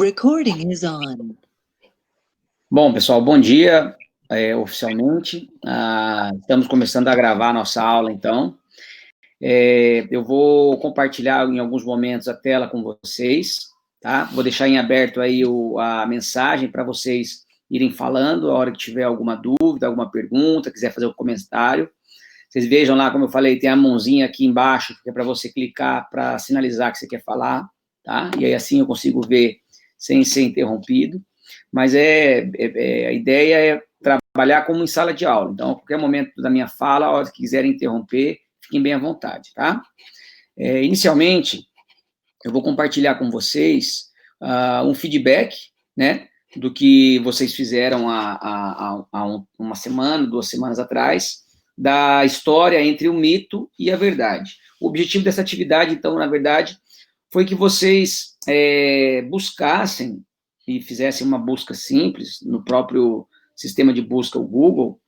Recording is on. Bom, pessoal, bom dia, oficialmente. Estamos começando a gravar a nossa aula, então. Eu vou compartilhar em alguns momentos a tela com vocês, tá? Vou deixar em aberto aí a mensagem para vocês irem falando, a hora que tiver alguma dúvida, alguma pergunta, quiser fazer um comentário. Vocês vejam lá, como eu falei, tem a mãozinha aqui embaixo, que é para você clicar para sinalizar que você quer falar, tá? E aí assim eu consigo ver sem ser interrompido. Mas a ideia é trabalhar como em sala de aula. Então, a qualquer momento da minha fala, a hora que quiserem interromper, fiquem bem à vontade, tá? Inicialmente, eu vou compartilhar com vocês um feedback, né, do que vocês fizeram há uma semana, 2 semanas atrás, da história entre o mito e a verdade. O objetivo dessa atividade, então, na verdade, foi que vocês buscassem e fizessem uma busca simples no próprio sistema de busca, o Google,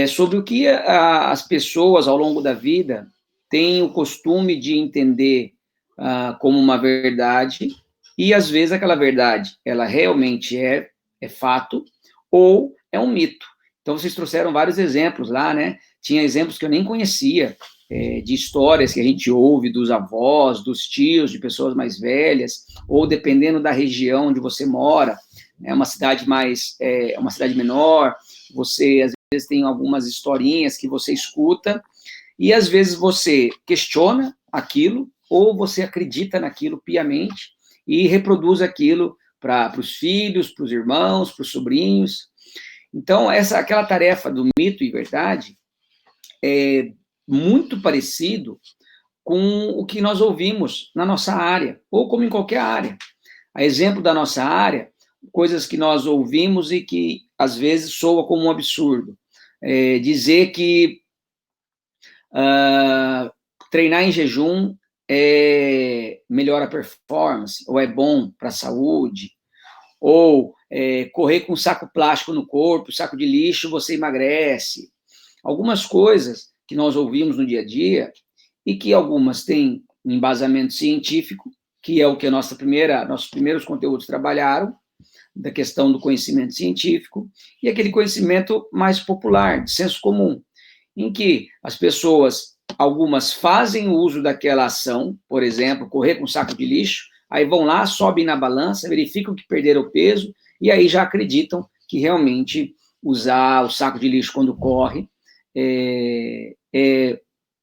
sobre o que as pessoas, ao longo da vida, têm o costume de entender como uma verdade, e, às vezes, aquela verdade, ela realmente é fato, ou é um mito. Então, vocês trouxeram vários exemplos lá, né? Tinha exemplos que eu nem conhecia, de histórias que a gente ouve dos avós, dos tios, de pessoas mais velhas, ou dependendo da região onde você mora, é uma cidade uma cidade menor, você, às vezes, tem algumas historinhas que você escuta, e, às vezes, você questiona aquilo, ou você acredita naquilo piamente, e reproduz aquilo para os filhos, para os irmãos, para os sobrinhos. Então, aquela tarefa do mito e verdade é muito parecido com o que nós ouvimos na nossa área, ou como em qualquer área. A exemplo da nossa área, coisas que nós ouvimos e que, às vezes, soa como um absurdo. Dizer que treinar em jejum melhora a performance, ou é bom para a saúde, ou correr com um saco plástico no corpo, saco de lixo, você emagrece. Algumas coisas que nós ouvimos no dia a dia, e que algumas têm um embasamento científico, que é o que nossos primeiros conteúdos trabalharam, da questão do conhecimento científico, e aquele conhecimento mais popular, de senso comum, em que as pessoas, algumas fazem o uso daquela ação, por exemplo, correr com um saco de lixo, aí vão lá, sobem na balança, verificam que perderam peso, e aí já acreditam que realmente usar o saco de lixo quando corre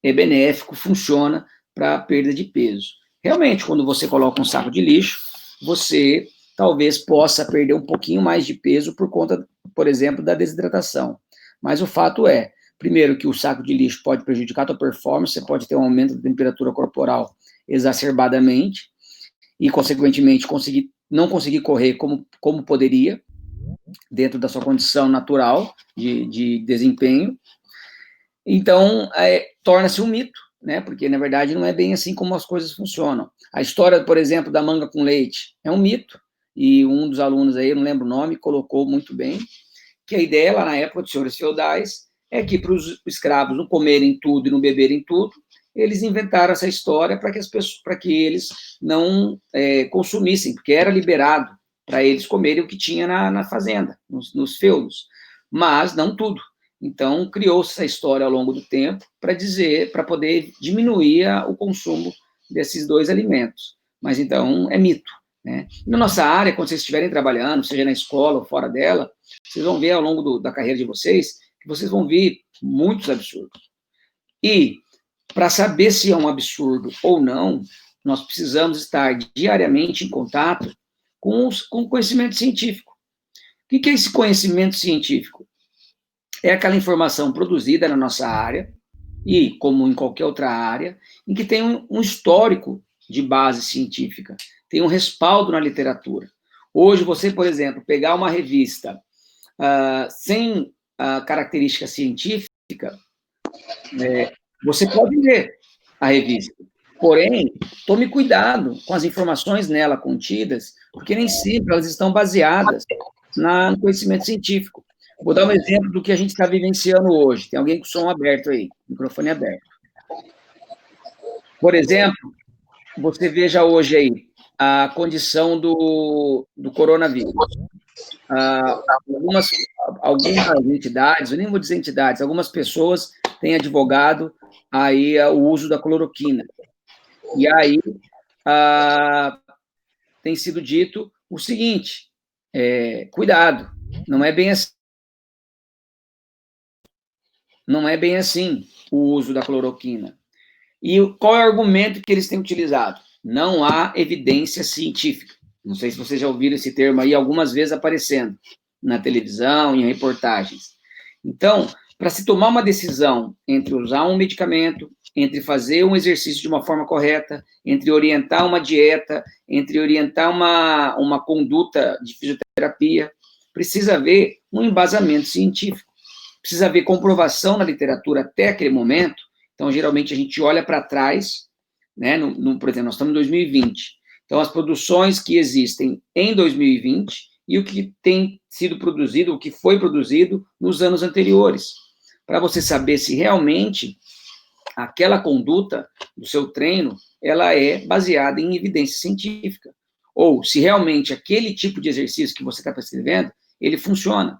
é benéfico, funciona para a perda de peso. Realmente, quando você coloca um saco de lixo, você talvez possa perder um pouquinho mais de peso por conta, por exemplo, da desidratação. Mas o fato é, primeiro, que o saco de lixo pode prejudicar a tua performance, você pode ter um aumento da temperatura corporal exacerbadamente e, consequentemente, não conseguir correr como poderia, dentro da sua condição natural de desempenho. Então, torna-se um mito, né? Porque, na verdade, não é bem assim como as coisas funcionam. A história, por exemplo, da manga com leite é um mito, e um dos alunos aí, eu não lembro o nome, colocou muito bem, que a ideia lá na época dos senhores feudais é que para os escravos não comerem tudo e não beberem tudo, eles inventaram essa história para que eles não consumissem, porque era liberado para eles comerem o que tinha na fazenda, nos feudos, mas não tudo. Então, criou-se essa história ao longo do tempo para poder diminuir o consumo desses dois alimentos. Mas, então, é mito, né? Na nossa área, quando vocês estiverem trabalhando, seja na escola ou fora dela, vocês vão ver ao longo da carreira de vocês, que vocês vão ver muitos absurdos. E, para saber se é um absurdo ou não, nós precisamos estar diariamente em contato com o conhecimento científico. O que é esse conhecimento científico? É aquela informação produzida na nossa área, e como em qualquer outra área, em que tem um histórico de base científica, tem um respaldo na literatura. Hoje, você, por exemplo, pegar uma revista sem característica científica, você pode ler a revista. Porém, tome cuidado com as informações nela contidas, porque nem sempre elas estão baseadas no conhecimento científico. Vou dar um exemplo do que a gente está vivenciando hoje. Tem alguém com o som aberto aí, microfone aberto. Por exemplo, você veja hoje aí, a condição do coronavírus. Algumas entidades, eu nem vou dizer entidades, algumas pessoas têm advogado aí o uso da cloroquina. E aí tem sido dito o seguinte, cuidado, não é bem assim. Não é bem assim o uso da cloroquina. E qual é o argumento que eles têm utilizado? Não há evidência científica. Não sei se vocês já ouviram esse termo aí algumas vezes aparecendo na televisão, em reportagens. Então, para se tomar uma decisão entre usar um medicamento, entre fazer um exercício de uma forma correta, entre orientar uma dieta, entre orientar uma conduta de fisioterapia, precisa haver um embasamento científico. Precisa haver comprovação na literatura até aquele momento. Então, geralmente, a gente olha para trás, né? Por exemplo, nós estamos em 2020. Então, as produções que existem em 2020 e o que tem sido produzido, o que foi produzido nos anos anteriores, para você saber se realmente aquela conduta do seu treino, ela é baseada em evidência científica, ou se realmente aquele tipo de exercício que você está prescrevendo, ele funciona.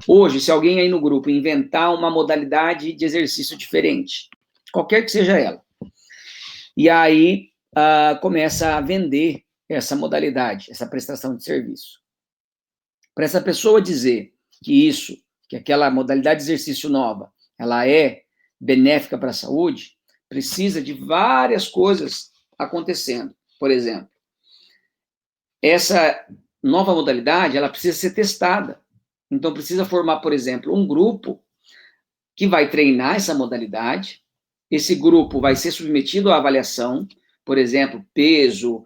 Hoje, se alguém aí no grupo inventar uma modalidade de exercício diferente, qualquer que seja ela, e aí começa a vender essa modalidade, essa prestação de serviço. Para essa pessoa dizer que aquela modalidade de exercício nova, ela é benéfica para a saúde, precisa de várias coisas acontecendo. Por exemplo, essa nova modalidade, ela precisa ser testada. Então, precisa formar, por exemplo, um grupo que vai treinar essa modalidade. Esse grupo vai ser submetido à avaliação, por exemplo, peso,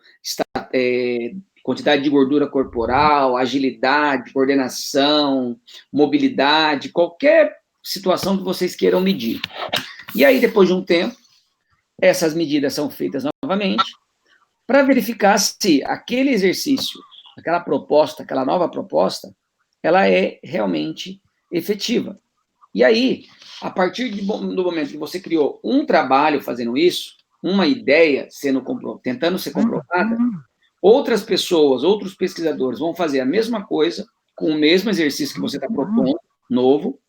quantidade de gordura corporal, agilidade, coordenação, mobilidade, qualquer situação que vocês queiram medir. E aí, depois de um tempo, essas medidas são feitas novamente para verificar se aquele exercício, aquela proposta, aquela nova proposta, ela é realmente efetiva. E aí, a partir do momento que você criou um trabalho fazendo isso, uma ideia tentando ser comprovada, outras pessoas, outros pesquisadores vão fazer a mesma coisa, com o mesmo exercício que você está propondo, novo,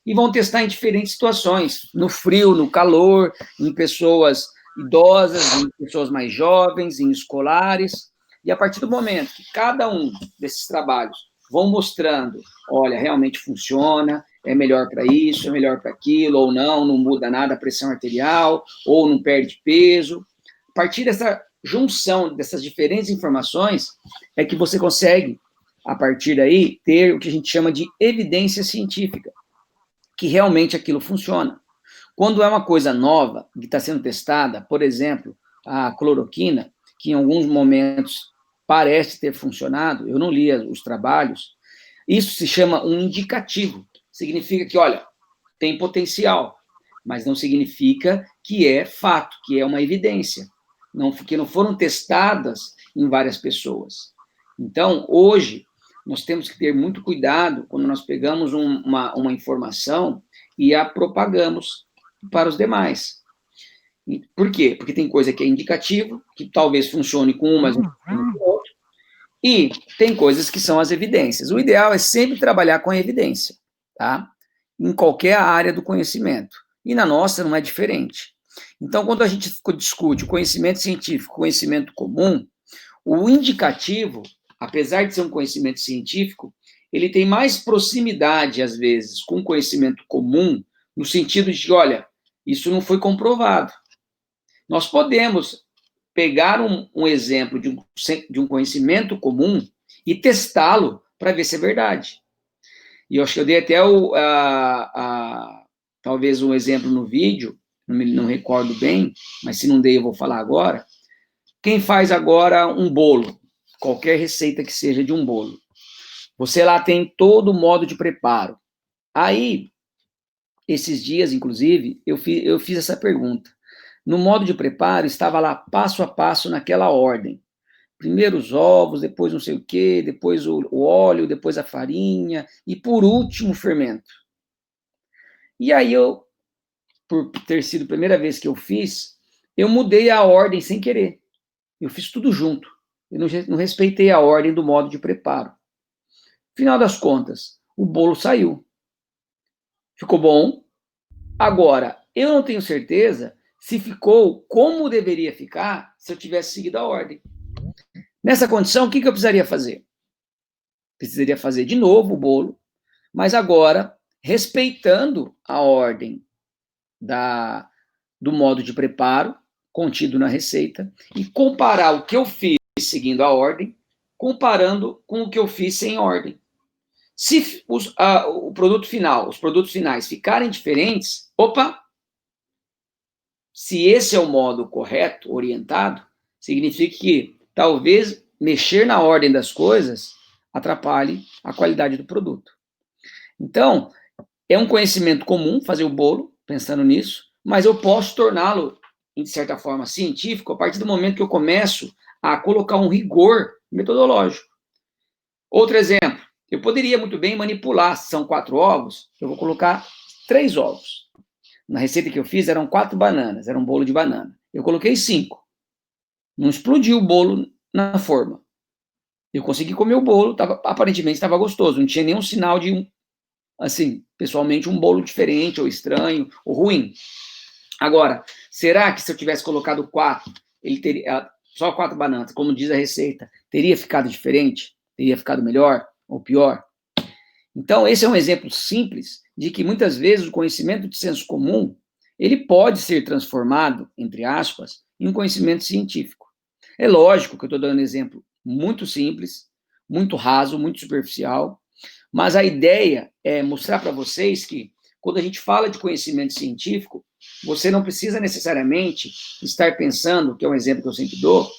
e vão testar em diferentes situações, no frio, no calor, em pessoas idosas, em pessoas mais jovens, em escolares. E a partir do momento que cada um desses trabalhos vão mostrando, olha, realmente funciona, é melhor para isso, é melhor para aquilo, ou não muda nada a pressão arterial, ou não perde peso. A partir dessa junção dessas diferentes informações, é que você consegue, a partir daí, ter o que a gente chama de evidência científica, que realmente aquilo funciona. Quando é uma coisa nova, que está sendo testada, por exemplo, a cloroquina, que em alguns momentos parece ter funcionado, eu não li os trabalhos, isso se chama um indicativo. Significa que, olha, tem potencial, mas não significa que é fato, que é uma evidência, que não foram testadas em várias pessoas. Então, hoje, nós temos que ter muito cuidado quando nós pegamos uma informação e a propagamos para os demais. Por quê? Porque tem coisa que é indicativo, que talvez funcione com um, mas não funcione com o outro, e tem coisas que são as evidências. O ideal é sempre trabalhar com a evidência, tá? Em qualquer área do conhecimento. E na nossa não é diferente. Então, quando a gente discute o conhecimento científico, conhecimento comum, o indicativo, apesar de ser um conhecimento científico, ele tem mais proximidade, às vezes, com o conhecimento comum, no sentido de, olha, isso não foi comprovado. Nós podemos pegar um exemplo de um conhecimento comum e testá-lo para ver se é verdade. E eu acho que eu dei até talvez um exemplo no vídeo, não recordo bem, mas se não dei eu vou falar agora. Quem faz agora um bolo, qualquer receita que seja de um bolo, você lá tem todo o modo de preparo. Aí, esses dias, inclusive, eu fiz essa pergunta. No modo de preparo, estava lá passo a passo naquela ordem. Primeiro os ovos, depois não sei o quê, depois o óleo, depois a farinha, e por último o fermento. E aí eu, por ter sido a primeira vez que eu fiz, eu mudei a ordem sem querer. Eu fiz tudo junto. Eu não respeitei a ordem do modo de preparo. Final das contas, o bolo saiu. Ficou bom. Agora, eu não tenho certeza se ficou como deveria ficar se eu tivesse seguido a ordem. Nessa condição, o que eu precisaria fazer? Precisaria fazer de novo o bolo, mas agora respeitando a ordem do modo de preparo contido na receita e comparar o que eu fiz seguindo a ordem, comparando com o que eu fiz sem ordem. Se o produto final, os produtos finais ficarem diferentes, se esse é o modo correto, orientado, significa que talvez mexer na ordem das coisas atrapalhe a qualidade do produto. Então, é um conhecimento comum fazer o bolo, pensando nisso, mas eu posso torná-lo, de certa forma, científico a partir do momento que eu começo a colocar um rigor metodológico. Outro exemplo, eu poderia muito bem manipular, se são 4 ovos, eu vou colocar 3 ovos. Na receita que eu fiz, eram 4 bananas, era um bolo de banana. Eu coloquei 5. Não explodiu o bolo na forma. Eu consegui comer o bolo, aparentemente estava gostoso, não tinha nenhum sinal de, assim, pessoalmente, um bolo diferente, ou estranho, ou ruim. Agora, será que se eu tivesse colocado 4, ele teria só 4 bananas, como diz a receita, teria ficado diferente? Teria ficado melhor ou pior? Então, esse é um exemplo simples de que, muitas vezes, o conhecimento de senso comum, ele pode ser transformado, entre aspas, em um conhecimento científico. É lógico que eu estou dando um exemplo muito simples, muito raso, muito superficial, mas a ideia é mostrar para vocês que, quando a gente fala de conhecimento científico, você não precisa necessariamente estar pensando, que é um exemplo que eu sempre dou,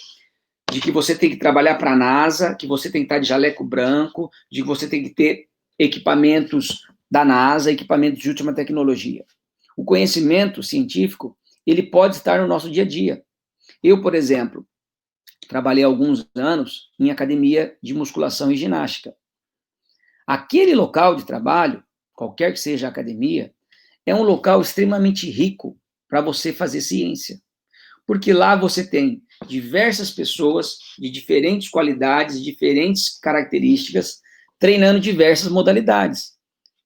de que você tem que trabalhar para a NASA, que você tem que estar de jaleco branco, de que você tem que ter equipamentos da NASA, equipamentos de última tecnologia. O conhecimento científico, ele pode estar no nosso dia a dia. Eu, por exemplo, trabalhei alguns anos em academia de musculação e ginástica. Aquele local de trabalho, qualquer que seja a academia, é um local extremamente rico para você fazer ciência. Porque lá você tem diversas pessoas de diferentes qualidades, diferentes características, treinando diversas modalidades.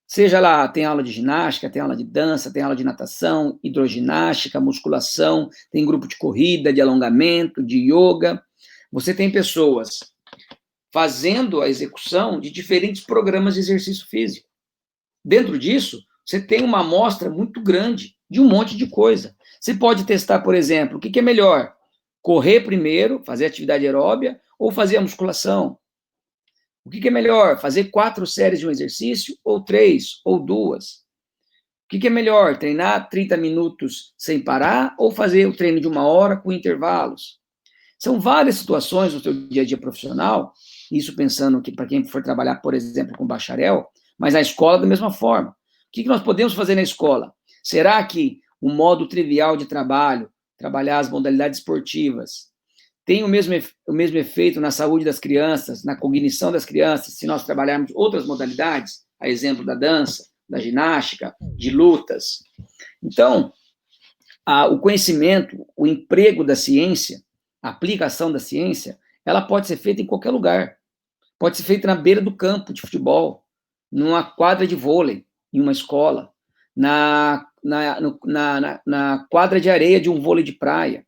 Seja lá, tem aula de ginástica, tem aula de dança, tem aula de natação, hidroginástica, musculação, tem grupo de corrida, de alongamento, de yoga. Você tem pessoas fazendo a execução de diferentes programas de exercício físico. Dentro disso, você tem uma amostra muito grande de um monte de coisa. Você pode testar, por exemplo, o que é melhor? Correr primeiro, fazer atividade aeróbia, ou fazer a musculação? O que é melhor? Fazer 4 séries de um exercício, ou 3, ou 2? O que é melhor? Treinar 30 minutos sem parar, ou fazer o treino de 1 hora com intervalos? São várias situações no seu dia a dia profissional, isso pensando que para quem for trabalhar, por exemplo, com bacharel, mas na escola da mesma forma. O que nós podemos fazer na escola? Será que o modo trivial de trabalho, trabalhar as modalidades esportivas, tem o mesmo efeito na saúde das crianças, na cognição das crianças, se nós trabalharmos outras modalidades, a exemplo da dança, da ginástica, de lutas? Então, o conhecimento, o emprego da ciência, a aplicação da ciência, ela pode ser feita em qualquer lugar. Pode ser feita na beira do campo de futebol, numa quadra de vôlei, em uma escola, na quadra de areia de um vôlei de praia.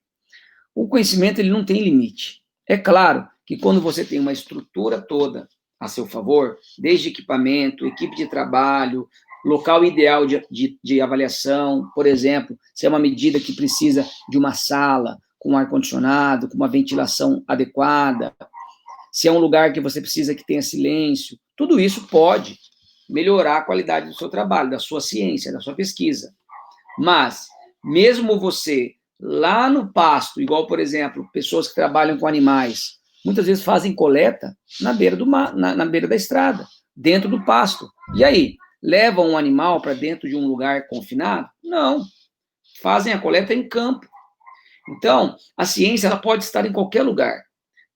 O conhecimento, ele não tem limite. É claro que quando você tem uma estrutura toda a seu favor, desde equipamento, equipe de trabalho, local ideal de avaliação, por exemplo, se é uma medida que precisa de uma sala com ar-condicionado, com uma ventilação adequada, se é um lugar que você precisa que tenha silêncio, tudo isso pode melhorar a qualidade do seu trabalho, da sua ciência, da sua pesquisa. Mas, mesmo você lá no pasto, igual, por exemplo, pessoas que trabalham com animais, muitas vezes fazem coleta na beira na beira da estrada, dentro do pasto. E aí, levam um animal para dentro de um lugar confinado? Não. Fazem a coleta em campo. Então, a ciência, ela pode estar em qualquer lugar.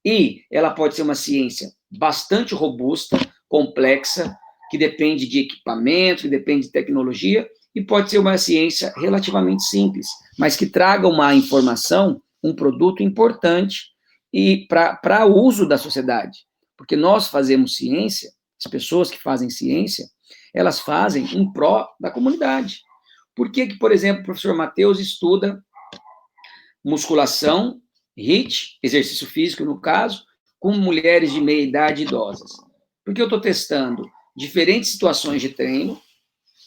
E ela pode ser uma ciência bastante robusta, complexa, que depende de equipamento, que depende de tecnologia, e pode ser uma ciência relativamente simples, mas que traga uma informação, um produto importante e para uso da sociedade. Porque nós fazemos ciência, as pessoas que fazem ciência, elas fazem em pró da comunidade. Por que, por exemplo, o professor Matheus estuda musculação, HIIT, exercício físico no caso, com mulheres de meia idade e idosas? Porque eu estou testando diferentes situações de treino,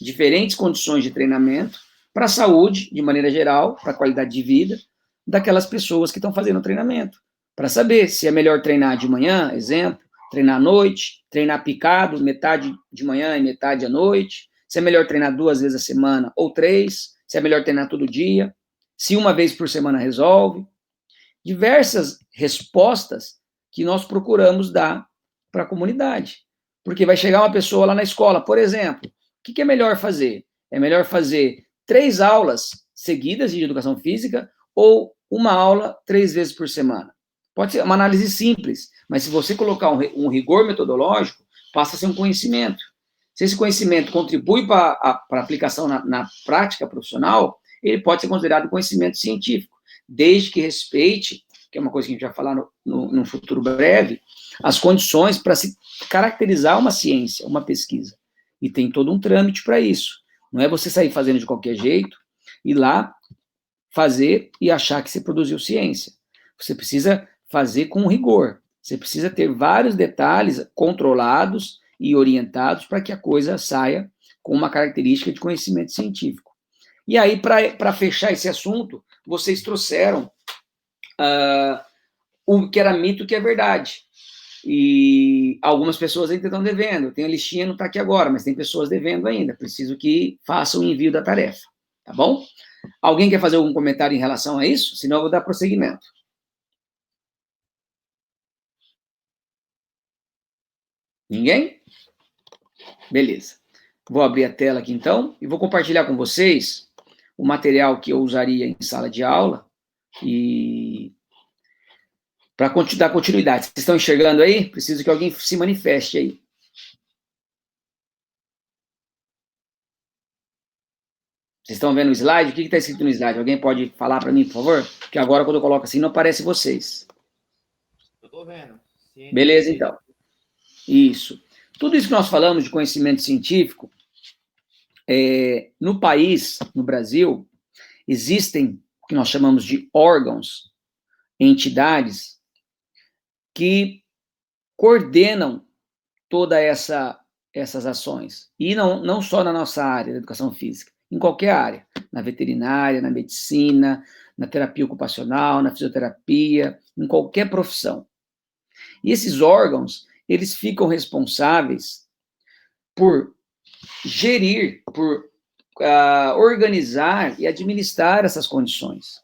diferentes condições de treinamento, para a saúde, de maneira geral, para a qualidade de vida, daquelas pessoas que estão fazendo o treinamento. Para saber se é melhor treinar de manhã, exemplo, treinar à noite, treinar picado, metade de manhã e metade à noite, se é melhor treinar 2 vezes a semana ou 3, se é melhor treinar todo dia, se uma vez por semana resolve. Diversas respostas que nós procuramos dar para a comunidade. Porque vai chegar uma pessoa lá na escola, por exemplo, o que é melhor fazer? É melhor fazer 3 aulas seguidas de educação física ou uma aula 3 vezes por semana? Pode ser uma análise simples, mas se você colocar um rigor metodológico, passa a ser um conhecimento. Se esse conhecimento contribui para a aplicação na prática profissional, ele pode ser considerado conhecimento científico, desde que respeite, que é uma coisa que a gente vai falar no futuro breve, as condições para se caracterizar uma ciência, uma pesquisa. E tem todo um trâmite para isso. Não é você sair fazendo de qualquer jeito, ir lá, fazer e achar que você produziu ciência. Você precisa fazer com rigor. Você precisa ter vários detalhes controlados e orientados para que a coisa saia com uma característica de conhecimento científico. E aí, para fechar esse assunto, vocês trouxeram o que era mito, que é verdade. E algumas pessoas ainda estão devendo. Tem a listinha, não está aqui agora, mas tem pessoas devendo ainda. Preciso que façam o envio da tarefa. Tá bom? Alguém quer fazer algum comentário em relação a isso? Senão eu vou dar prosseguimento. Ninguém? Beleza. Vou abrir a tela aqui então e vou compartilhar com vocês o material que eu usaria em sala de aula e para dar continuidade. Vocês estão enxergando aí? Preciso que alguém se manifeste aí. Vocês estão vendo o slide? O que está escrito no slide? Alguém pode falar para mim, por favor? Porque agora, quando eu coloco assim, não aparece vocês. Eu estou vendo. Beleza, então. Isso. Tudo isso que nós falamos de conhecimento científico, no país, no Brasil, existem o que nós chamamos de órgãos, entidades, que coordenam todas essas ações. E não só na nossa área da educação física, em qualquer área. Na veterinária, na medicina, na terapia ocupacional, na fisioterapia, em qualquer profissão. E esses órgãos, eles ficam responsáveis por gerir, por organizar e administrar essas condições.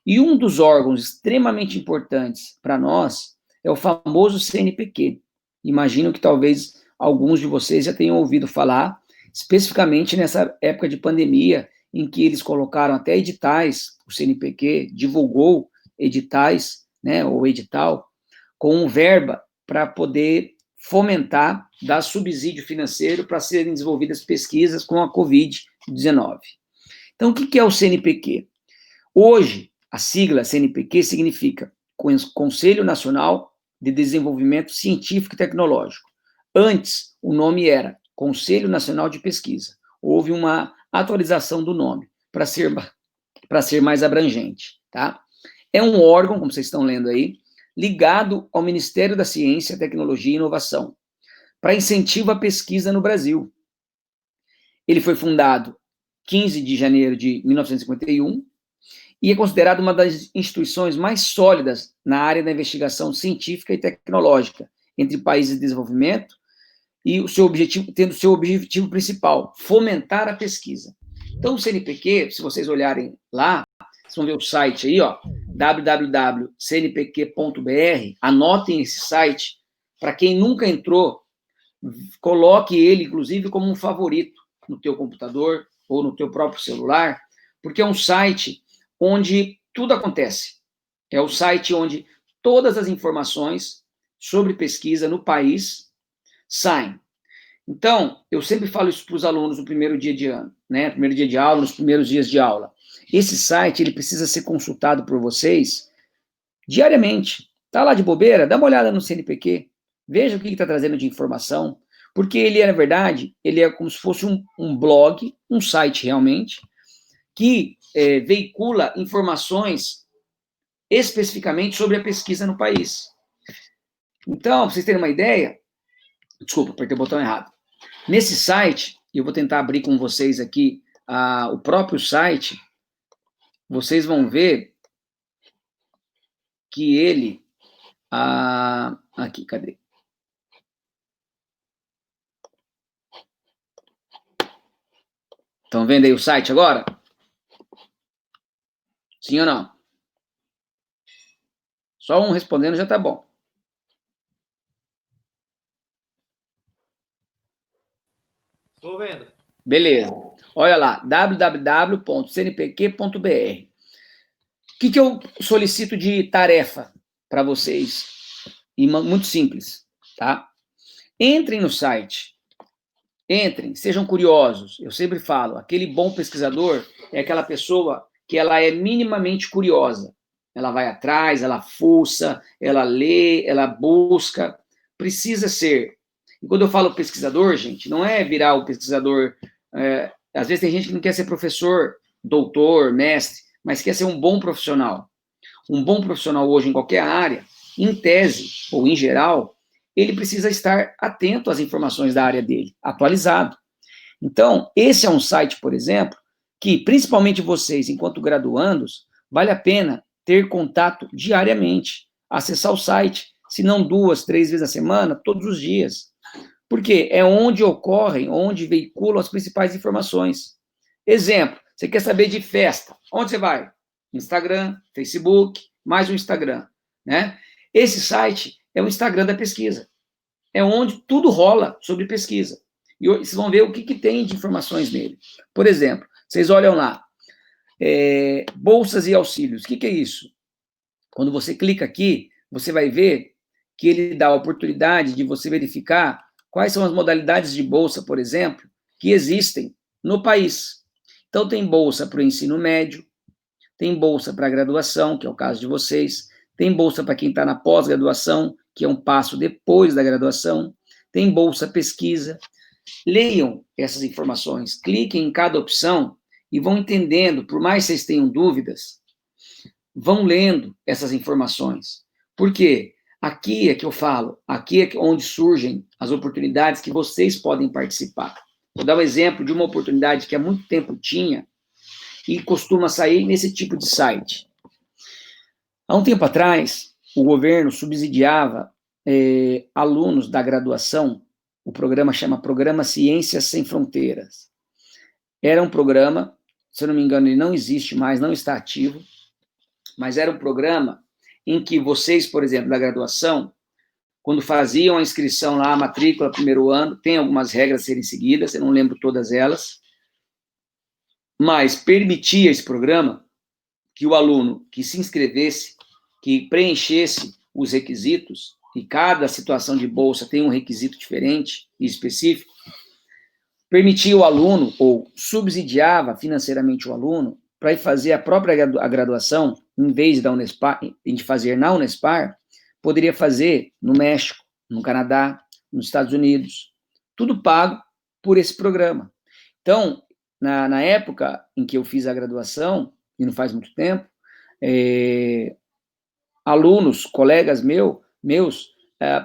E um dos órgãos extremamente importantes para nós é o famoso CNPq. Imagino que talvez alguns de vocês já tenham ouvido falar, especificamente nessa época de pandemia, em que eles colocaram até editais, o CNPq divulgou editais, né, ou edital, com verba para poder fomentar, dar subsídio financeiro para serem desenvolvidas pesquisas com a Covid-19. Então, o que é o CNPq? Hoje, a sigla CNPq significa Conselho Nacional de Desenvolvimento Científico e Tecnológico. Antes, o nome era Conselho Nacional de Pesquisa. Houve uma atualização do nome para ser mais abrangente, tá? É um órgão, como vocês estão lendo aí, ligado ao Ministério da Ciência, Tecnologia e Inovação, para incentivo à pesquisa no Brasil. Ele foi fundado 15 de janeiro de 1951 e é considerado uma das instituições mais sólidas na área da investigação científica e tecnológica entre países de desenvolvimento e tendo seu objetivo principal, fomentar a pesquisa. Então, o CNPq, se vocês olharem lá, vocês vão ver o site aí, ó, www.cnpq.br, anotem esse site, para quem nunca entrou, coloque ele, inclusive, como um favorito no teu computador ou no teu próprio celular, porque é um site onde tudo acontece. É o site onde todas as informações sobre pesquisa no país saem. Então, eu sempre falo isso para os alunos no primeiro dia de ano, né? Primeiro dia de aula, nos primeiros dias de aula. Esse site, ele precisa ser consultado por vocês diariamente. Tá lá de bobeira? Dá uma olhada no CNPq, veja o que está trazendo de informação, porque ele, na verdade, ele é como se fosse um blog, um site realmente, que veicula informações especificamente sobre a pesquisa no país. Então, para vocês terem uma ideia, desculpa, apertei o botão errado. Nesse site, eu vou tentar abrir com vocês aqui o próprio site, vocês vão ver que ele... aqui, cadê? Estão vendo aí o site agora? Sim ou não? Só um respondendo já tá bom. Estou vendo. Beleza. Olha lá, www.cnpq.br. O que eu solicito de tarefa para vocês? E muito simples, tá? Entrem no site. Entrem, sejam curiosos. Eu sempre falo, aquele bom pesquisador é aquela pessoa que ela é minimamente curiosa. Ela vai atrás, ela fuça, ela lê, ela busca. Precisa ser. E quando eu falo pesquisador, gente, não é virar o pesquisador... às vezes tem gente que não quer ser professor, doutor, mestre, mas quer ser um bom profissional. Um bom profissional hoje em qualquer área, em tese ou em geral, ele precisa estar atento às informações da área dele, atualizado. Então, esse é um site, por exemplo, que principalmente vocês, enquanto graduandos, vale a pena ter contato diariamente, acessar o site, se não 2, 3 vezes a semana, todos os dias. Porque é onde ocorrem, onde veiculam as principais informações. Exemplo, você quer saber de festa, onde você vai? Instagram, Facebook, mais um Instagram, né? Esse site é o Instagram da pesquisa. É onde tudo rola sobre pesquisa. E vocês vão ver o que tem de informações nele. Por exemplo, vocês olham lá, bolsas e auxílios. O que é isso? Quando você clica aqui, você vai ver que ele dá a oportunidade de você verificar quais são as modalidades de bolsa, por exemplo, que existem no país. Então, tem bolsa para o ensino médio, tem bolsa para a graduação, que é o caso de vocês, tem bolsa para quem está na pós-graduação, que é um passo depois da graduação, tem bolsa pesquisa. Leiam essas informações, cliquem em cada opção e vão entendendo, por mais que vocês tenham dúvidas, vão lendo essas informações. Por quê? Aqui é que eu falo, aqui é onde surgem as oportunidades que vocês podem participar. Vou dar um exemplo de uma oportunidade que há muito tempo tinha e costuma sair nesse tipo de site. Há um tempo atrás, o governo subsidiava alunos da graduação, o programa chama Programa Ciências Sem Fronteiras. Era um programa, se eu não me engano, ele não existe mais, não está ativo, mas era um programa em que vocês, por exemplo, da graduação, quando faziam a inscrição lá, a matrícula, primeiro ano, tem algumas regras a serem seguidas, eu não lembro todas elas, mas permitia esse programa que o aluno que se inscrevesse, que preenchesse os requisitos, e cada situação de bolsa tem um requisito diferente e específico, permitia o aluno, ou subsidiava financeiramente o aluno, para ir fazer a própria graduação, em vez da Unespar, de fazer na Unespar, poderia fazer no México, no Canadá, nos Estados Unidos, tudo pago por esse programa. Então, na época em que eu fiz a graduação, e não faz muito tempo, alunos, colegas meus,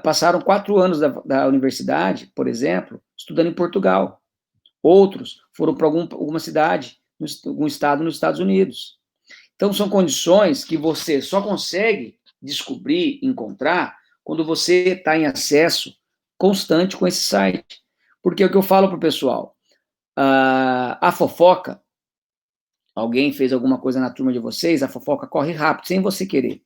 passaram 4 anos da universidade, por exemplo, estudando em Portugal. Outros foram para alguma cidade, algum estado nos Estados Unidos. Então, são condições que você só consegue descobrir, encontrar, quando você está em acesso constante com esse site. Porque é o que eu falo para o pessoal, a fofoca, alguém fez alguma coisa na turma de vocês, a fofoca corre rápido, sem você querer.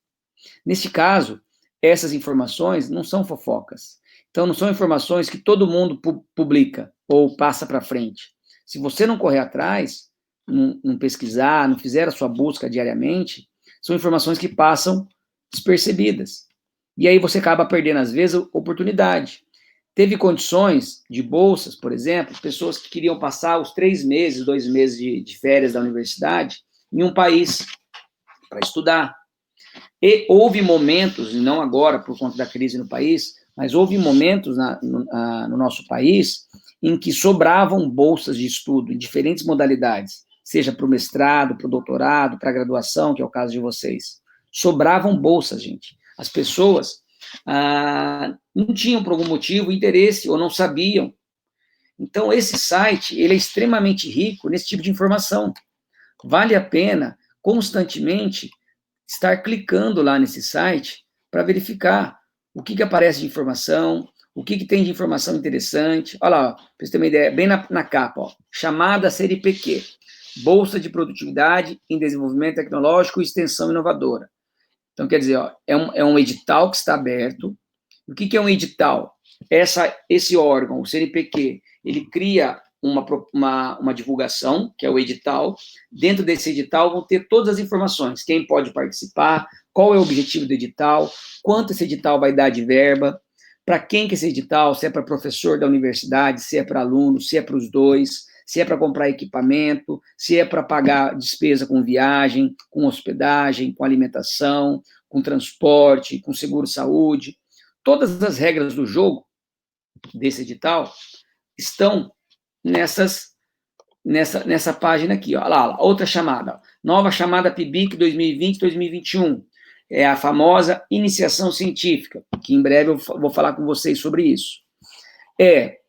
Nesse caso, essas informações não são fofocas. Então, não são informações que todo mundo publica ou passa para frente. Se você não correr atrás, não pesquisar, não fizer a sua busca diariamente, são informações que passam despercebidas. E aí você acaba perdendo, às vezes, a oportunidade. Teve condições de bolsas, por exemplo, pessoas que queriam passar os 3 meses, 2 meses de férias da universidade em um país para estudar. E houve momentos, e não agora por conta da crise no país, mas houve momentos no nosso país em que sobravam bolsas de estudo em diferentes modalidades, seja para o mestrado, para o doutorado, para a graduação, que é o caso de vocês. Sobravam bolsas, gente. As pessoas não tinham, por algum motivo, interesse ou não sabiam. Então, esse site, ele é extremamente rico nesse tipo de informação. Vale a pena, constantemente, estar clicando lá nesse site para verificar o que aparece de informação, o que tem de informação interessante. Olha lá, para vocês terem uma ideia, bem na capa, ó, chamada CNPq, Bolsa de Produtividade em Desenvolvimento Tecnológico e Extensão Inovadora. Então, quer dizer, ó, é um edital que está aberto. O que é um edital? Esse órgão, o CNPq, ele cria uma divulgação, que é o edital. Dentro desse edital vão ter todas as informações, quem pode participar, qual é o objetivo do edital, quanto esse edital vai dar de verba, para quem que esse edital, se é para professor da universidade, se é para aluno, se é para os dois, se é para comprar equipamento, se é para pagar despesa com viagem, com hospedagem, com alimentação, com transporte, com seguro-saúde. Todas as regras do jogo desse edital estão nessa página aqui, ó. Olha lá, outra chamada, ó. Nova chamada PIBIC 2020-2021, é a famosa iniciação científica, que em breve eu vou falar com vocês sobre isso. É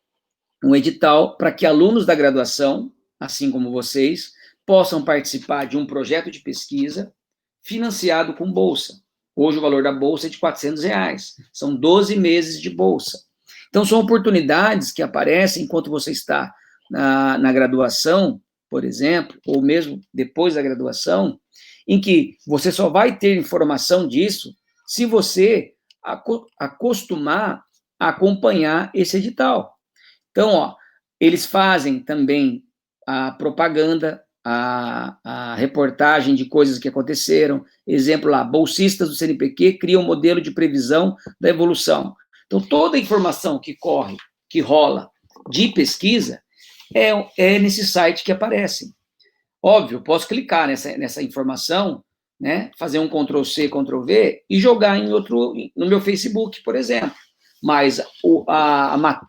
um edital para que alunos da graduação, assim como vocês, possam participar de um projeto de pesquisa financiado com bolsa. Hoje o valor da bolsa é de R$400, são 12 meses de bolsa. Então, são oportunidades que aparecem enquanto você está na graduação, por exemplo, ou mesmo depois da graduação, em que você só vai ter informação disso se você acostumar a acompanhar esse edital. Então, ó, eles fazem também a propaganda, a reportagem de coisas que aconteceram. Exemplo lá, bolsistas do CNPq criam um modelo de previsão da evolução. Então, toda a informação que rola de pesquisa é nesse site que aparece. Óbvio, posso clicar nessa informação, né, fazer um Ctrl+C, Ctrl+V e jogar no meu Facebook, por exemplo. Mas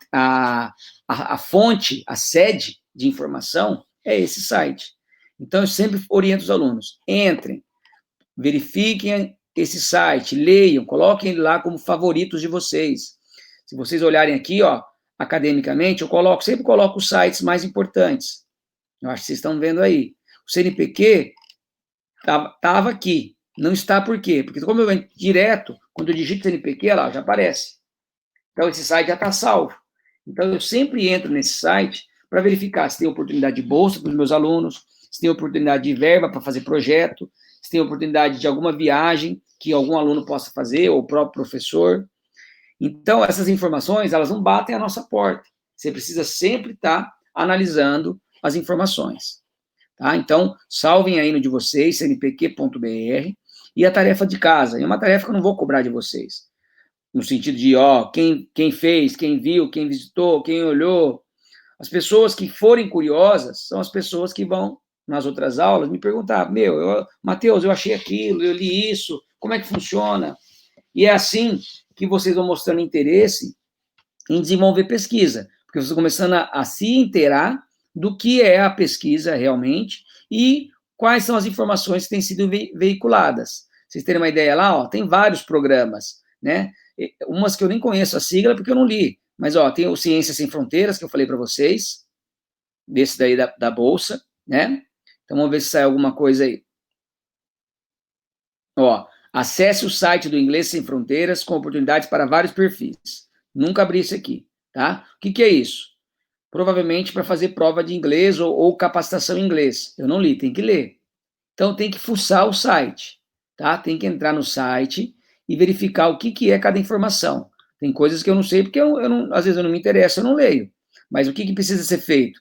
a fonte, a sede de informação é esse site. Então, eu sempre oriento os alunos, entrem, verifiquem esse site, leiam, coloquem ele lá como favoritos de vocês. Se vocês olharem aqui, ó, academicamente, eu sempre coloco os sites mais importantes. Eu acho que vocês estão vendo aí. O CNPq estava aqui, não está por quê? Porque como eu venho direto, quando eu digito CNPq, olha lá, já aparece. Então, esse site já está salvo. Então, eu sempre entro nesse site para verificar se tem oportunidade de bolsa para os meus alunos, se tem oportunidade de verba para fazer projeto, se tem oportunidade de alguma viagem que algum aluno possa fazer, ou o próprio professor. Então, essas informações, elas não batem a nossa porta. Você precisa sempre estar analisando as informações. Tá? Então, salvem aí no de vocês, cnpq.br, e a tarefa de casa. É uma tarefa que eu não vou cobrar de vocês. No sentido de, ó, quem fez, quem viu, quem visitou, quem olhou. As pessoas que forem curiosas são as pessoas que vão, nas outras aulas, me perguntar, Matheus, eu achei aquilo, eu li isso, como é que funciona? E é assim que vocês vão mostrando interesse em desenvolver pesquisa, porque vocês estão começando a se inteirar do que é a pesquisa realmente e quais são as informações que têm sido veiculadas. Vocês terem uma ideia lá, ó, tem vários programas, né? Umas que eu nem conheço a sigla porque eu não li, mas ó, tem o Ciências Sem Fronteiras, que eu falei para vocês, desse daí da Bolsa, né? Então vamos ver se sai alguma coisa aí. Ó, acesse o site do Inglês Sem Fronteiras com oportunidades para vários perfis. Nunca abri isso aqui, tá? O que é isso? Provavelmente para fazer prova de inglês ou capacitação em inglês. Eu não li, tem que ler. Então tem que fuçar o site, tá? Tem que entrar no site e verificar o que é cada informação. Tem coisas que eu não sei, porque às vezes eu não me interesso, eu não leio. Mas o que precisa ser feito?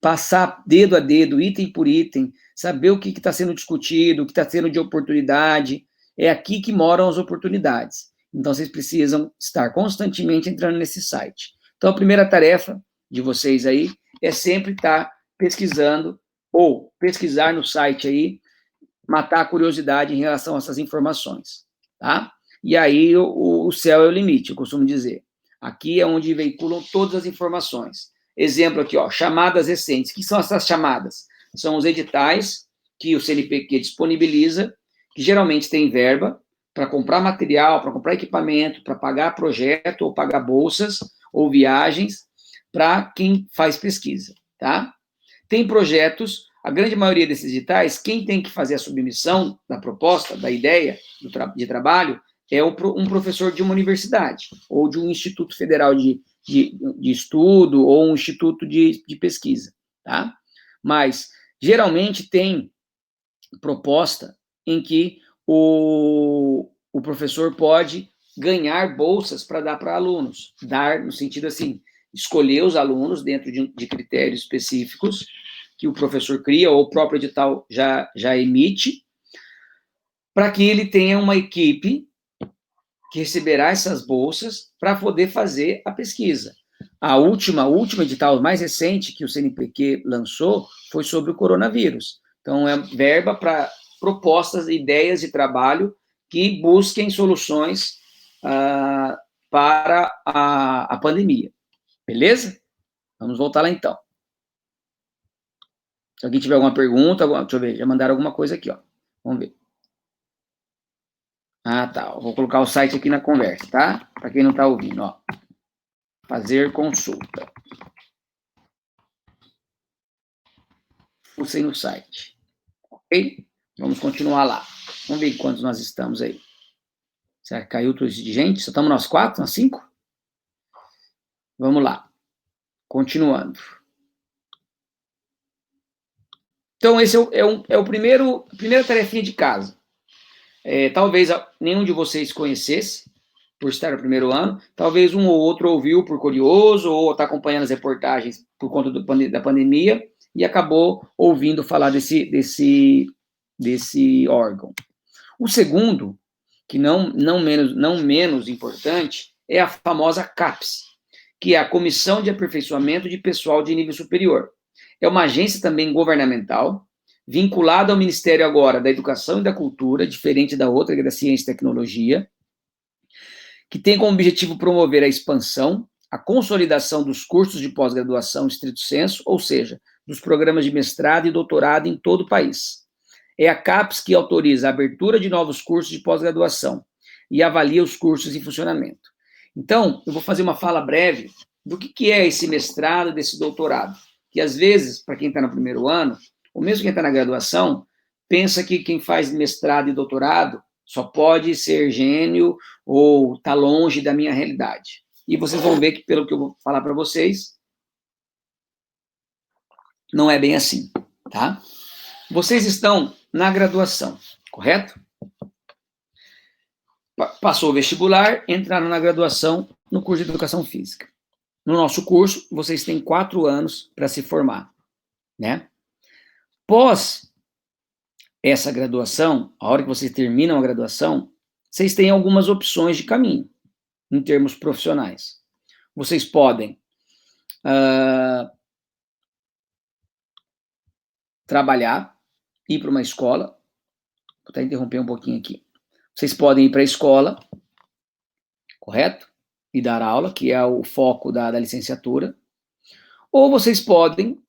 Passar dedo a dedo, item por item, saber o que está sendo discutido, o que está sendo de oportunidade. É aqui que moram as oportunidades. Então, vocês precisam estar constantemente entrando nesse site. Então, a primeira tarefa de vocês aí é sempre estar pesquisando, ou pesquisar no site aí, matar a curiosidade em relação a essas informações, tá? E aí o céu é o limite, eu costumo dizer. Aqui é onde veiculam todas as informações. Exemplo aqui, ó, chamadas recentes. O que são essas chamadas? São os editais que o CNPq disponibiliza, que geralmente tem verba para comprar material, para comprar equipamento, para pagar projeto, ou pagar bolsas, ou viagens, para quem faz pesquisa, tá? Tem projetos, a grande maioria desses editais, quem tem que fazer a submissão da proposta, da ideia de trabalho, é um professor de uma universidade, ou de um instituto federal de estudo, ou um instituto de pesquisa, tá? Mas, geralmente, tem proposta em que o professor pode ganhar bolsas para dar para alunos, dar no sentido assim, escolher os alunos dentro de critérios específicos que o professor cria, ou o próprio edital já emite, para que ele tenha uma equipe que receberá essas bolsas para poder fazer a pesquisa. A última edital mais recente que o CNPq lançou foi sobre o coronavírus. Então, é verba para propostas, ideias de trabalho que busquem soluções para a pandemia. Beleza? Vamos voltar lá, então. Se alguém tiver alguma pergunta, deixa eu ver, já mandaram alguma coisa aqui, ó. Vamos ver. Ah, tá. Eu vou colocar o site aqui na conversa, tá? Para quem não está ouvindo, ó. Fazer consulta. Pulsei no site. Ok? Vamos continuar lá. Vamos ver quantos nós estamos aí. Será que caiu tudo isso de gente? Só estamos nós 4, nós 5? Vamos lá. Continuando. Então, esse é o primeira tarefinha de casa. Talvez nenhum de vocês conhecesse, por estar no primeiro ano. Talvez um ou outro ouviu por curioso, ou está acompanhando as reportagens por conta da pandemia, e acabou ouvindo falar desse órgão. O segundo, que não menos importante, é a famosa CAPES, que é a Comissão de Aperfeiçoamento de Pessoal de Nível Superior. É uma agência também governamental, vinculada ao Ministério agora da Educação e da Cultura, diferente da outra, que é da Ciência e Tecnologia, que tem como objetivo promover a expansão, a consolidação dos cursos de pós-graduação estrito sensu, ou seja, dos programas de mestrado e doutorado em todo o país. É a CAPES que autoriza a abertura de novos cursos de pós-graduação e avalia os cursos em funcionamento. Então, eu vou fazer uma fala breve do que é esse mestrado, desse doutorado, que às vezes, para quem está no primeiro ano, ou mesmo quem está na graduação, pensa que quem faz mestrado e doutorado só pode ser gênio ou está longe da minha realidade. E vocês vão ver que, pelo que eu vou falar para vocês, não é bem assim, tá? Vocês estão na graduação, correto? Passou o vestibular, entraram na graduação no curso de Educação Física. No nosso curso, vocês têm 4 anos para se formar, né? Pós essa graduação, a hora que vocês terminam a graduação, vocês têm algumas opções de caminho, em termos profissionais. Vocês podem trabalhar, ir para uma escola, vou até interromper um pouquinho aqui. Vocês podem ir para a escola, correto? E dar aula, que é o foco da licenciatura. Ou vocês podem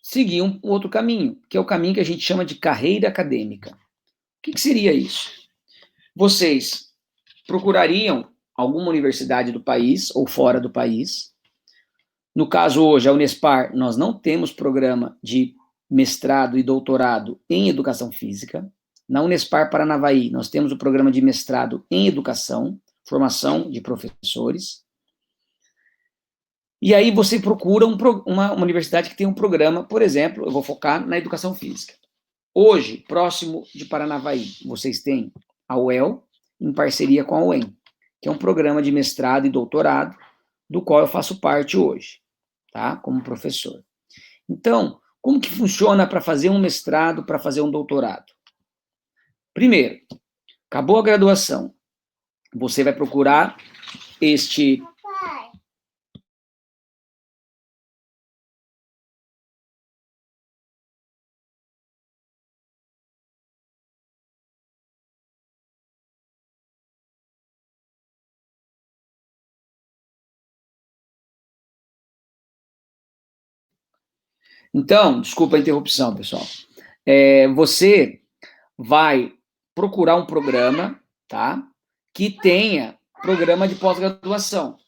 seguir um outro caminho, que é o caminho que a gente chama de carreira acadêmica. O que seria isso? Vocês procurariam alguma universidade do país ou fora do país. No caso hoje, a Unespar, nós não temos programa de mestrado e doutorado em educação física. Na Unespar Paranavaí, nós temos o programa de mestrado em educação, formação de professores. E aí você procura uma universidade que tem um programa, por exemplo, eu vou focar na educação física. Hoje, próximo de Paranavaí, vocês têm a UEL, em parceria com a UEM, que é um programa de mestrado e doutorado, do qual eu faço parte hoje, tá? Como professor. Então, como que funciona para fazer um mestrado, para fazer um doutorado? Primeiro, acabou a graduação, você vai procurar este Então, desculpa a interrupção, pessoal. Você vai procurar um programa, tá? Que tenha programa de pós-graduação.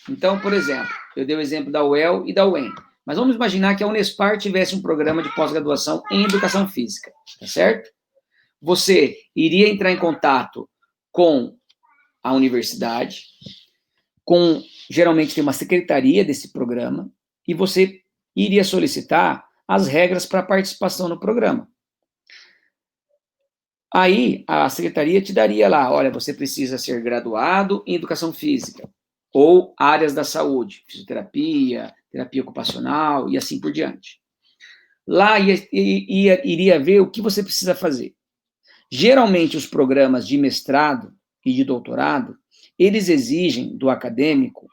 Então, por exemplo, eu dei o exemplo da UEL e da UEM. Mas vamos imaginar que a Unespar tivesse um programa de pós-graduação em educação física, tá certo? Você iria entrar em contato com a universidade, geralmente tem uma secretaria desse programa, e você iria solicitar as regras para participação no programa. Aí, a secretaria te daria lá, olha, você precisa ser graduado em educação física, ou áreas da saúde, fisioterapia, terapia ocupacional e assim por diante. Lá iria ver o que você precisa fazer. Geralmente, os programas de mestrado e de doutorado, eles exigem do acadêmico,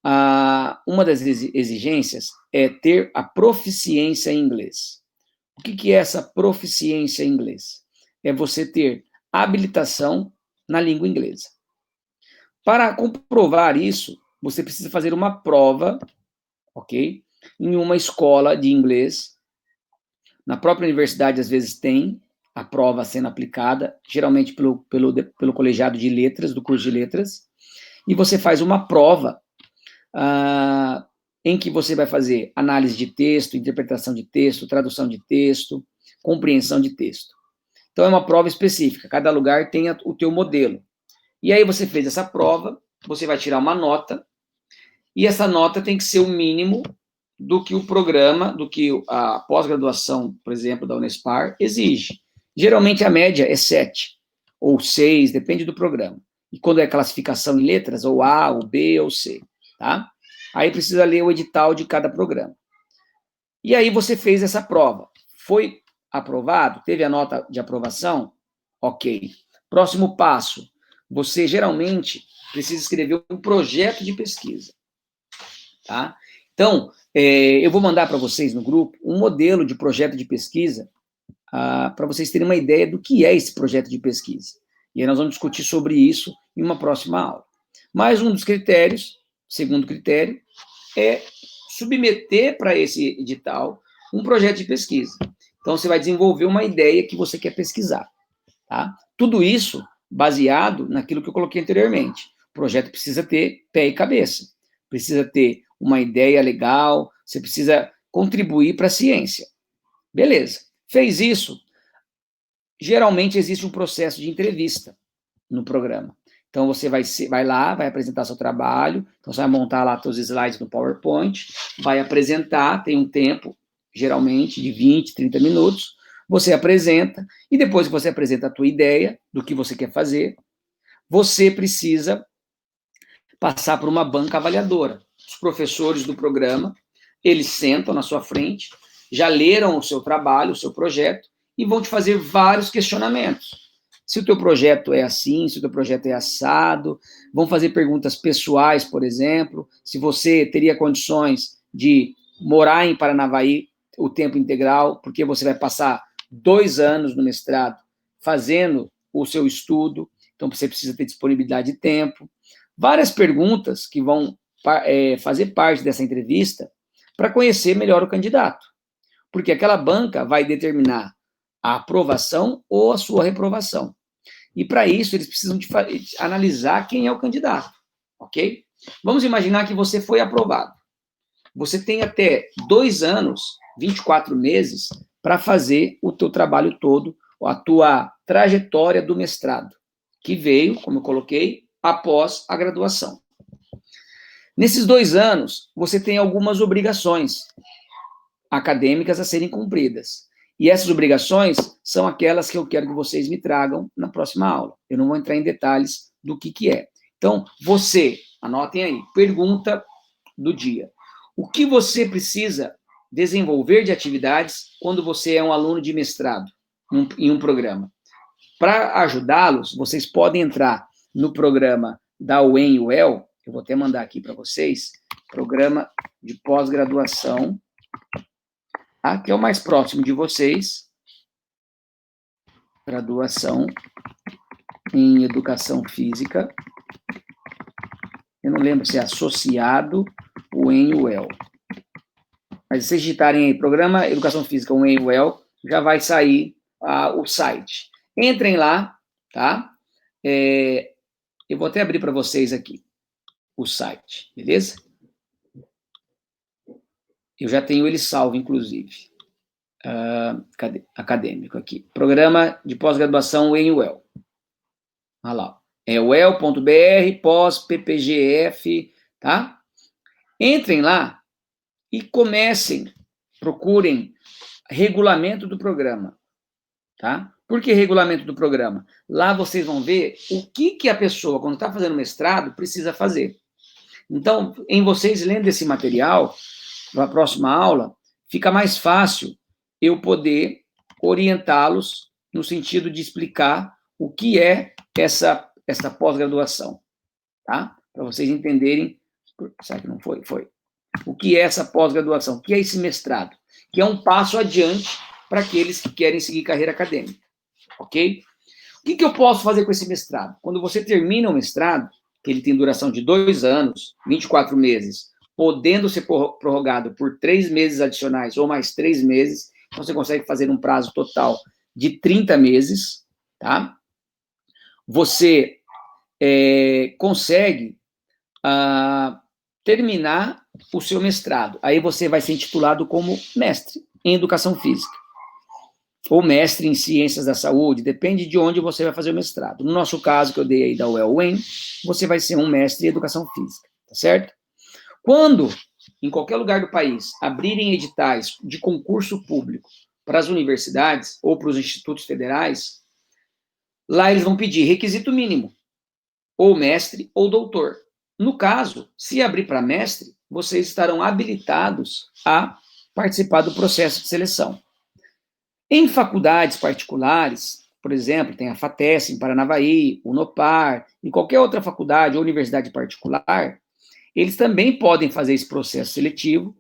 uma das exigências é ter a proficiência em inglês. O que é essa proficiência em inglês? É você ter habilitação na língua inglesa. Para comprovar isso, você precisa fazer uma prova, ok? Em uma escola de inglês. Na própria universidade, às vezes, tem a prova sendo aplicada, geralmente pelo colegiado de letras, do curso de letras, e você faz uma prova em que você vai fazer análise de texto, interpretação de texto, tradução de texto, compreensão de texto. Então, é uma prova específica, cada lugar tem o teu modelo. E aí você fez essa prova, você vai tirar uma nota, e essa nota tem que ser o mínimo do que o programa, do que a pós-graduação, por exemplo, da Unespar, exige. Geralmente a média é 7 ou 6, depende do programa. E quando é classificação em letras, ou A, ou B, ou C, tá? Aí precisa ler o edital de cada programa. E aí você fez essa prova. Foi aprovado? Teve a nota de aprovação? Ok. Próximo passo. Você geralmente precisa escrever um projeto de pesquisa. Tá? Então, eu vou mandar para vocês no grupo um modelo de projeto de pesquisa para vocês terem uma ideia do que é esse projeto de pesquisa. E aí nós vamos discutir sobre isso em uma próxima aula. Mais um dos critérios, segundo critério, é submeter para esse edital um projeto de pesquisa. Então, você vai desenvolver uma ideia que você quer pesquisar. Tá? Tudo isso baseado naquilo que eu coloquei anteriormente. O projeto precisa ter pé e cabeça. Precisa ter uma ideia legal, você precisa contribuir para a ciência. Beleza. Fez isso, geralmente existe um processo de entrevista no programa. Então, você vai lá, vai apresentar seu trabalho, então você vai montar lá seus slides no PowerPoint, vai apresentar, tem um tempo, geralmente, de 20, 30 minutos, você apresenta, e depois que você apresenta a tua ideia do que você quer fazer, você precisa passar por uma banca avaliadora. Os professores do programa, eles sentam na sua frente, já leram o seu trabalho, o seu projeto, e vão te fazer vários questionamentos. Se o teu projeto é assim, se o teu projeto é assado, vão fazer perguntas pessoais, por exemplo, se você teria condições de morar em Paranavaí o tempo integral, porque você vai passar 2 anos no mestrado fazendo o seu estudo, então você precisa ter disponibilidade de tempo. Várias perguntas que vão fazer parte dessa entrevista para conhecer melhor o candidato, porque aquela banca vai determinar a aprovação ou a sua reprovação. E para isso, eles precisam de analisar quem é o candidato, ok? Vamos imaginar que você foi aprovado. Você tem até 2 anos, 24 meses, para fazer o teu trabalho todo, a tua trajetória do mestrado, que veio, como eu coloquei, após a graduação. Nesses 2 anos, você tem algumas obrigações acadêmicas a serem cumpridas. E essas obrigações são aquelas que eu quero que vocês me tragam na próxima aula. Eu não vou entrar em detalhes do que é. Então, você, anotem aí, pergunta do dia. O que você precisa desenvolver de atividades quando você é um aluno de mestrado em um programa? Para ajudá-los, vocês podem entrar no programa da UEM e UEL, eu vou até mandar aqui para vocês, programa de pós-graduação, que é o mais próximo de vocês, graduação em educação física, eu não lembro se é associado ou em UEL, Mas se vocês digitarem aí, Programa Educação Física Well, já vai sair o site. Entrem lá, tá? Eu vou até abrir para vocês aqui o site, beleza? Eu já tenho ele salvo, inclusive. Cadê? Acadêmico aqui. Programa de pós-graduação Well. Olha lá. É well.br, pós-ppgf, tá? Entrem lá e comecem, procurem regulamento do programa, tá? Por que regulamento do programa? Lá vocês vão ver o que a pessoa, quando está fazendo mestrado, precisa fazer. Então, em vocês lendo esse material, na próxima aula, fica mais fácil eu poder orientá-los no sentido de explicar o que é essa pós-graduação, tá? Para vocês entenderem, sabe que não foi? Foi. O que é essa pós-graduação? O que é esse mestrado? Que é um passo adiante para aqueles que querem seguir carreira acadêmica, ok? O que eu posso fazer com esse mestrado? Quando você termina o mestrado, que ele tem duração de 2 anos, 24 meses, podendo ser prorrogado por 3 meses adicionais ou mais 3 meses, então você consegue fazer um prazo total de 30 meses, tá? Você consegue terminar o seu mestrado. Aí você vai ser intitulado como mestre em educação física. Ou mestre em ciências da saúde, depende de onde você vai fazer o mestrado. No nosso caso, que eu dei aí da UEL-UEM, você vai ser um mestre em educação física, tá certo? Quando, em qualquer lugar do país, abrirem editais de concurso público para as universidades ou para os institutos federais, lá eles vão pedir requisito mínimo, ou mestre ou doutor. No caso, se abrir para mestre, vocês estarão habilitados a participar do processo de seleção. Em faculdades particulares, por exemplo, tem a FATES em Paranavaí, o Unopar, em qualquer outra faculdade ou universidade particular, eles também podem fazer esse processo seletivo,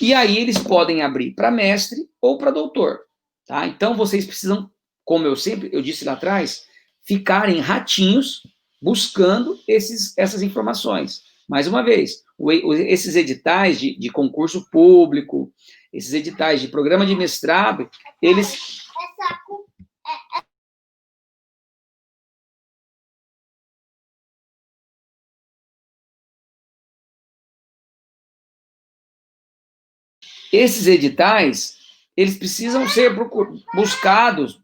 e aí eles podem abrir para mestre ou para doutor, tá? Então, vocês precisam, como eu disse lá atrás, ficarem ratinhos buscando essas informações. Mais uma vez, esses editais de concurso público, esses editais de programa de mestrado, eles... Esses editais, eles precisam ser buscados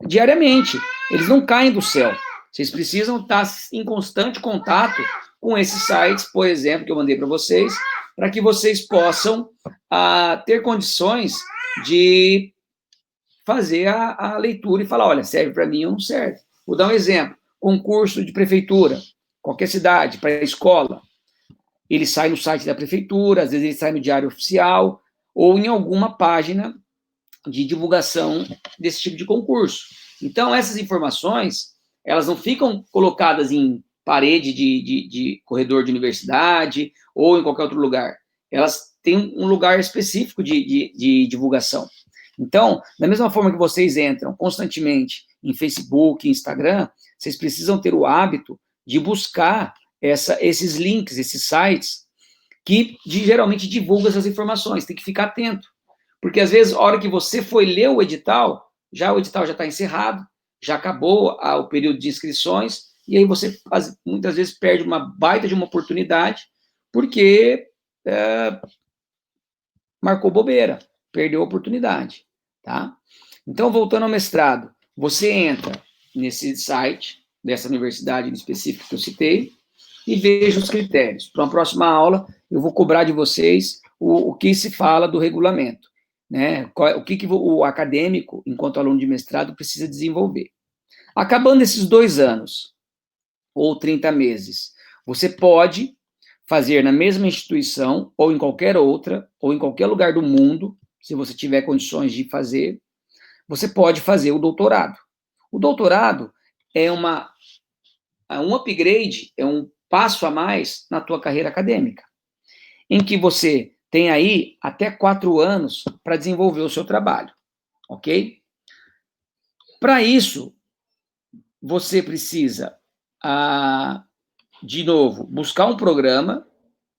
diariamente. Eles não caem do céu. Vocês precisam estar em constante contato com esses sites, por exemplo, que eu mandei para vocês, para que vocês possam ter condições de fazer a leitura e falar, olha, serve para mim ou não serve. Vou dar um exemplo. Concurso de prefeitura, qualquer cidade, para a escola. Ele sai no site da prefeitura, às vezes ele sai no Diário Oficial, ou em alguma página de divulgação desse tipo de concurso. Então, essas informações, elas não ficam colocadas em parede de corredor de universidade ou em qualquer outro lugar. Elas têm um lugar específico de divulgação. Então, da mesma forma que vocês entram constantemente em Facebook, Instagram, vocês precisam ter o hábito de buscar esses links, esses sites, que geralmente divulgam essas informações. Tem que ficar atento. Porque, às vezes, a hora que você foi ler o edital já está encerrado, já acabou o período de inscrições, e aí você, muitas vezes, perde uma baita de uma oportunidade, porque marcou bobeira, perdeu a oportunidade, tá? Então, voltando ao mestrado, você entra nesse site, dessa universidade específica que eu citei, e veja os critérios. Para uma próxima aula, eu vou cobrar de vocês o que se fala do regulamento, né? O que o acadêmico, enquanto aluno de mestrado, precisa desenvolver. Acabando esses 2 anos, ou 30 meses, você pode fazer na mesma instituição, ou em qualquer outra, ou em qualquer lugar do mundo, se você tiver condições de fazer, você pode fazer o doutorado. O doutorado é um upgrade, é um passo a mais na tua carreira acadêmica, em que você tem aí até 4 anos para desenvolver o seu trabalho, ok? Para isso, você precisa, de novo, buscar um programa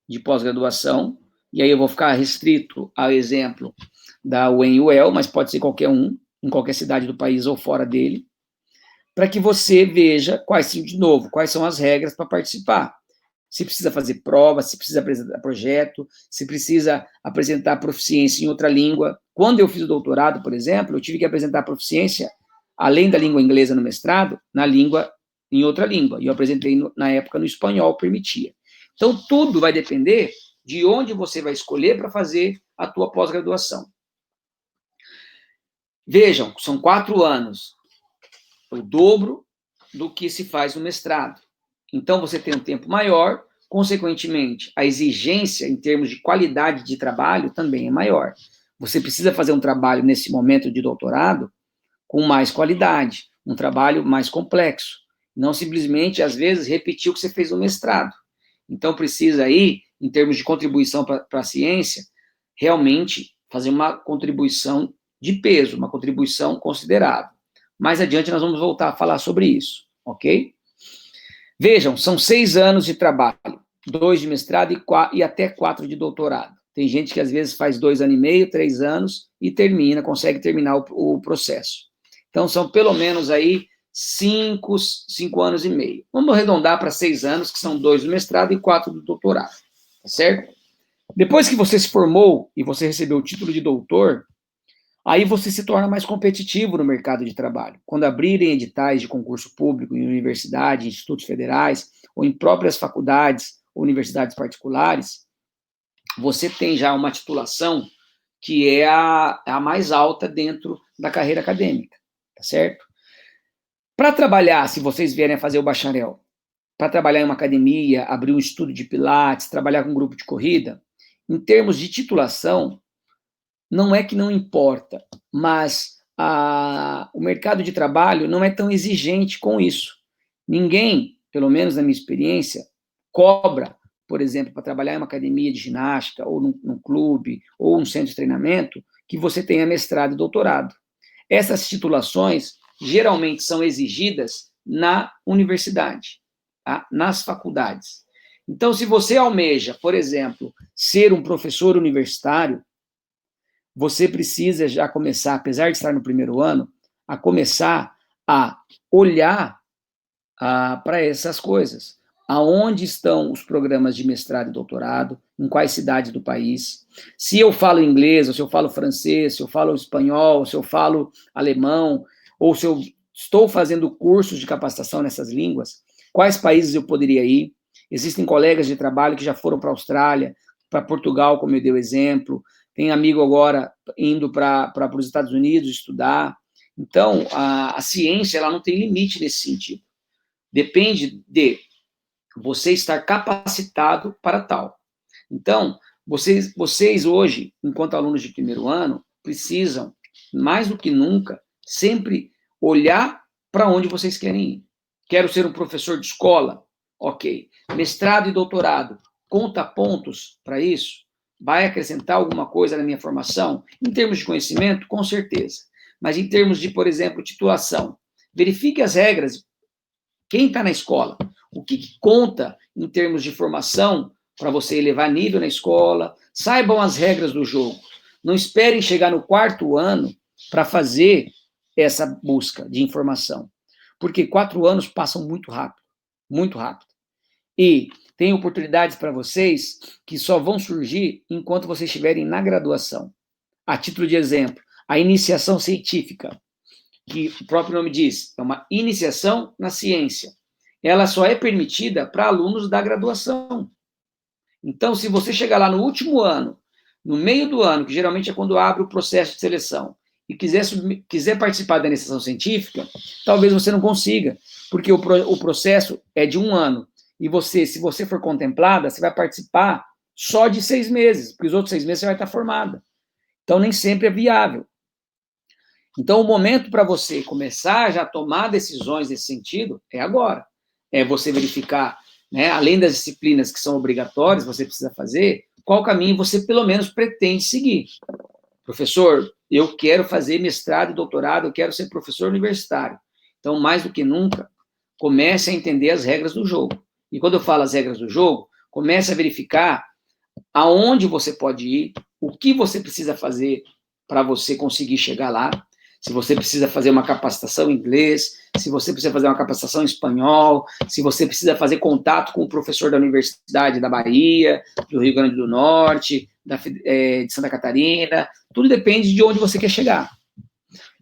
de pós-graduação e aí eu vou ficar restrito ao exemplo da UEM-UEL, mas pode ser qualquer um, em qualquer cidade do país ou fora dele, para que você veja quais são as regras para participar. Se precisa fazer prova, se precisa apresentar projeto, se precisa apresentar proficiência em outra língua. Quando eu fiz o doutorado, por exemplo, eu tive que apresentar proficiência, além da língua inglesa no mestrado, em outra língua. E eu apresentei, na época, no espanhol, permitia. Então, tudo vai depender de onde você vai escolher para fazer a tua pós-graduação. Vejam, são 4 anos, o dobro do que se faz no mestrado. Então, você tem um tempo maior, consequentemente, a exigência em termos de qualidade de trabalho também é maior. Você precisa fazer um trabalho nesse momento de doutorado com mais qualidade, um trabalho mais complexo, não simplesmente, às vezes, repetir o que você fez no mestrado. Então, precisa aí, em termos de contribuição para a ciência, realmente fazer uma contribuição de peso, uma contribuição considerável. Mais adiante, nós vamos voltar a falar sobre isso, ok? Vejam, são 6 anos de trabalho, 2 de mestrado e até 4 de doutorado. Tem gente que às vezes faz 2 anos e meio, 3 anos e consegue terminar o processo. Então, são pelo menos aí 5 anos e meio. Vamos arredondar para 6 anos, que são 2 do mestrado e 4 do doutorado, tá certo? Depois que você se formou e você recebeu o título de doutor, aí você se torna mais competitivo no mercado de trabalho. Quando abrirem editais de concurso público em universidades, institutos federais, ou em próprias faculdades ou universidades particulares, você tem já uma titulação que é a mais alta dentro da carreira acadêmica, tá certo? Para trabalhar, se vocês vierem a fazer o bacharel, para trabalhar em uma academia, abrir um estudo de pilates, trabalhar com um grupo de corrida, em termos de titulação, não é que não importa, mas o mercado de trabalho não é tão exigente com isso. Ninguém, pelo menos na minha experiência, cobra, por exemplo, para trabalhar em uma academia de ginástica, ou num clube, ou num centro de treinamento, que você tenha mestrado e doutorado. Essas titulações geralmente são exigidas na universidade, tá? Nas faculdades. Então, se você almeja, por exemplo, ser um professor universitário, você precisa já começar, apesar de estar no primeiro ano, a começar a olhar para essas coisas. Aonde estão os programas de mestrado e doutorado, em quais cidades do país. Se eu falo inglês, ou se eu falo francês, se eu falo espanhol, se eu falo alemão, ou se eu estou fazendo cursos de capacitação nessas línguas, quais países eu poderia ir? Existem colegas de trabalho que já foram para a Austrália, para Portugal, como eu dei o exemplo. Tem amigo agora indo para os Estados Unidos estudar. Então, a ciência ela não tem limite nesse sentido. Depende de você estar capacitado para tal. Então, vocês hoje, enquanto alunos de primeiro ano, precisam, mais do que nunca, sempre olhar para onde vocês querem ir. Quero ser um professor de escola? Ok. Mestrado e doutorado, conta pontos para isso? Vai acrescentar alguma coisa na minha formação? Em termos de conhecimento, com certeza. Mas em termos de, por exemplo, titulação, verifique as regras. Quem está na escola? O que conta em termos de formação para você elevar nível na escola? Saibam as regras do jogo. Não esperem chegar no 4º ano para fazer essa busca de informação. Porque 4 anos passam muito rápido. Muito rápido. E tem oportunidades para vocês que só vão surgir enquanto vocês estiverem na graduação. A título de exemplo, a iniciação científica, que o próprio nome diz, é uma iniciação na ciência. Ela só é permitida para alunos da graduação. Então, se você chegar lá no último ano, no meio do ano, que geralmente é quando abre o processo de seleção, e quiser participar da iniciação científica, talvez você não consiga, porque o processo é de 1 ano. E você, se você for contemplada, você vai participar só de 6 meses, porque os outros 6 meses você vai estar formada. Então, nem sempre é viável. Então, o momento para você começar já a tomar decisões nesse sentido é agora. É você verificar, né, além das disciplinas que são obrigatórias, você precisa fazer, qual caminho você, pelo menos, pretende seguir. Professor, eu quero fazer mestrado e doutorado, eu quero ser professor universitário. Então, mais do que nunca, comece a entender as regras do jogo. E quando eu falo as regras do jogo, comece a verificar aonde você pode ir, o que você precisa fazer para você conseguir chegar lá, se você precisa fazer uma capacitação em inglês, se você precisa fazer uma capacitação em espanhol, se você precisa fazer contato com o professor da Universidade da Bahia, do Rio Grande do Norte, de Santa Catarina, tudo depende de onde você quer chegar.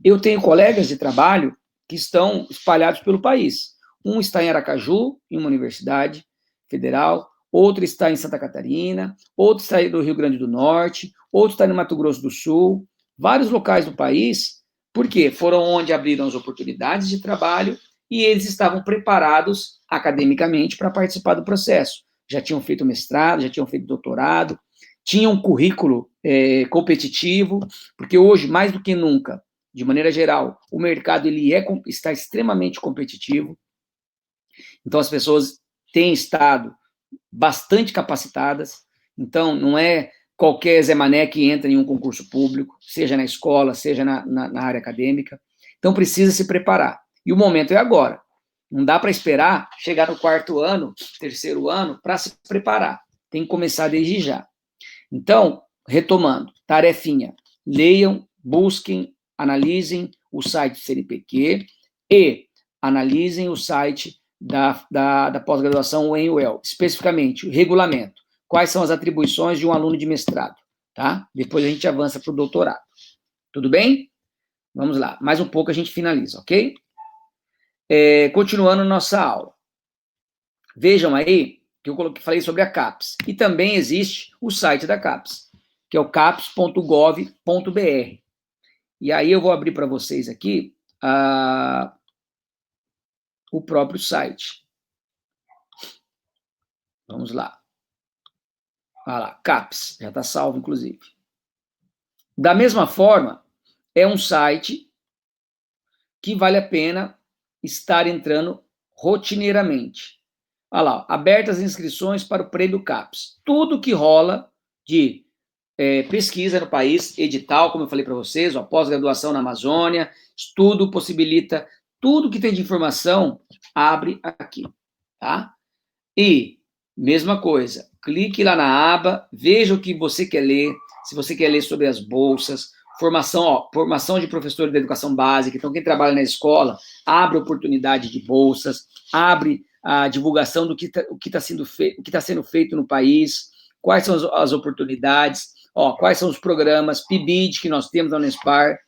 Eu tenho colegas de trabalho que estão espalhados pelo país. Um está em Aracaju, em uma universidade federal, outro está em Santa Catarina, outro está no Rio Grande do Norte, outro está no Mato Grosso do Sul, vários locais do país, porque foram onde abriram as oportunidades de trabalho e eles estavam preparados academicamente para participar do processo. Já tinham feito mestrado, já tinham feito doutorado, tinham um currículo competitivo, porque hoje, mais do que nunca, de maneira geral, o mercado está extremamente competitivo, então as pessoas têm estado bastante capacitadas, então não é qualquer Zé Mané que entra em um concurso público, seja na escola, seja na área acadêmica, então precisa se preparar, e o momento é agora, não dá para esperar chegar no 4º ano, 3º ano, para se preparar, tem que começar desde já. Então, retomando, tarefinha, leiam, busquem, analisem o site do CNPq e analisem o site da pós-graduação em UEL, especificamente o regulamento, quais são as atribuições de um aluno de mestrado, tá? Depois a gente avança para o doutorado. Tudo bem? Vamos lá, mais um pouco a gente finaliza, ok? Continuando nossa aula. Vejam aí que eu falei sobre a CAPES. E também existe o site da CAPES, que é o capes.gov.br. E aí eu vou abrir para vocês aqui o próprio site. Vamos lá. Olha lá, CAPES, já está salvo, inclusive. Da mesma forma, é um site que vale a pena estar entrando rotineiramente. Olha lá, abertas as inscrições para o Prêmio CAPES. Tudo que rola de pesquisa no país, edital, como eu falei para vocês, pós-graduação na Amazônia, estudo possibilita, tudo que tem de informação, abre aqui, tá? E, mesma coisa, clique lá na aba, veja o que você quer ler, se você quer ler sobre as bolsas, formação de professores da educação básica, então quem trabalha na escola, abre oportunidade de bolsas, abre a divulgação do que está sendo feito no país, quais são as oportunidades, quais são os programas, PIBID, que nós temos na Unespar,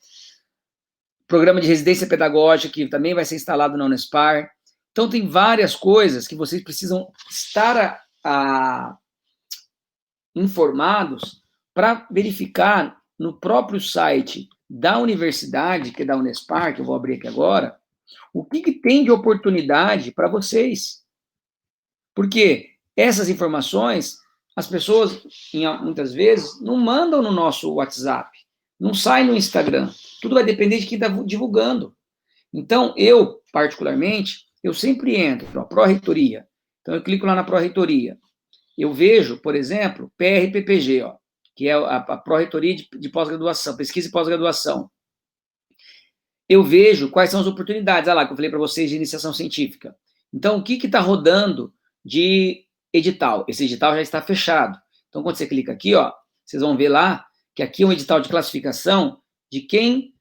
programa de residência pedagógica, que também vai ser instalado na Unespar. Então, tem várias coisas que vocês precisam estar informados para verificar no próprio site da universidade, que é da Unespar, que eu vou abrir aqui agora, o que tem de oportunidade para vocês. Porque essas informações, as pessoas, muitas vezes, não mandam no nosso WhatsApp, não sai no Instagram. Tudo vai depender de quem está divulgando. Então, eu, particularmente, eu sempre entro na Pró-Reitoria. Então, eu clico lá na Pró-Reitoria. Eu vejo, por exemplo, PRPPG, que é a Pró-Reitoria de pós-graduação, pesquisa e pós-graduação. Eu vejo quais são as oportunidades, lá, que eu falei para vocês de iniciação científica. Então, o que está rodando de edital? Esse edital já está fechado. Então, quando você clica aqui, vocês vão ver lá que aqui é um edital de classificação de quem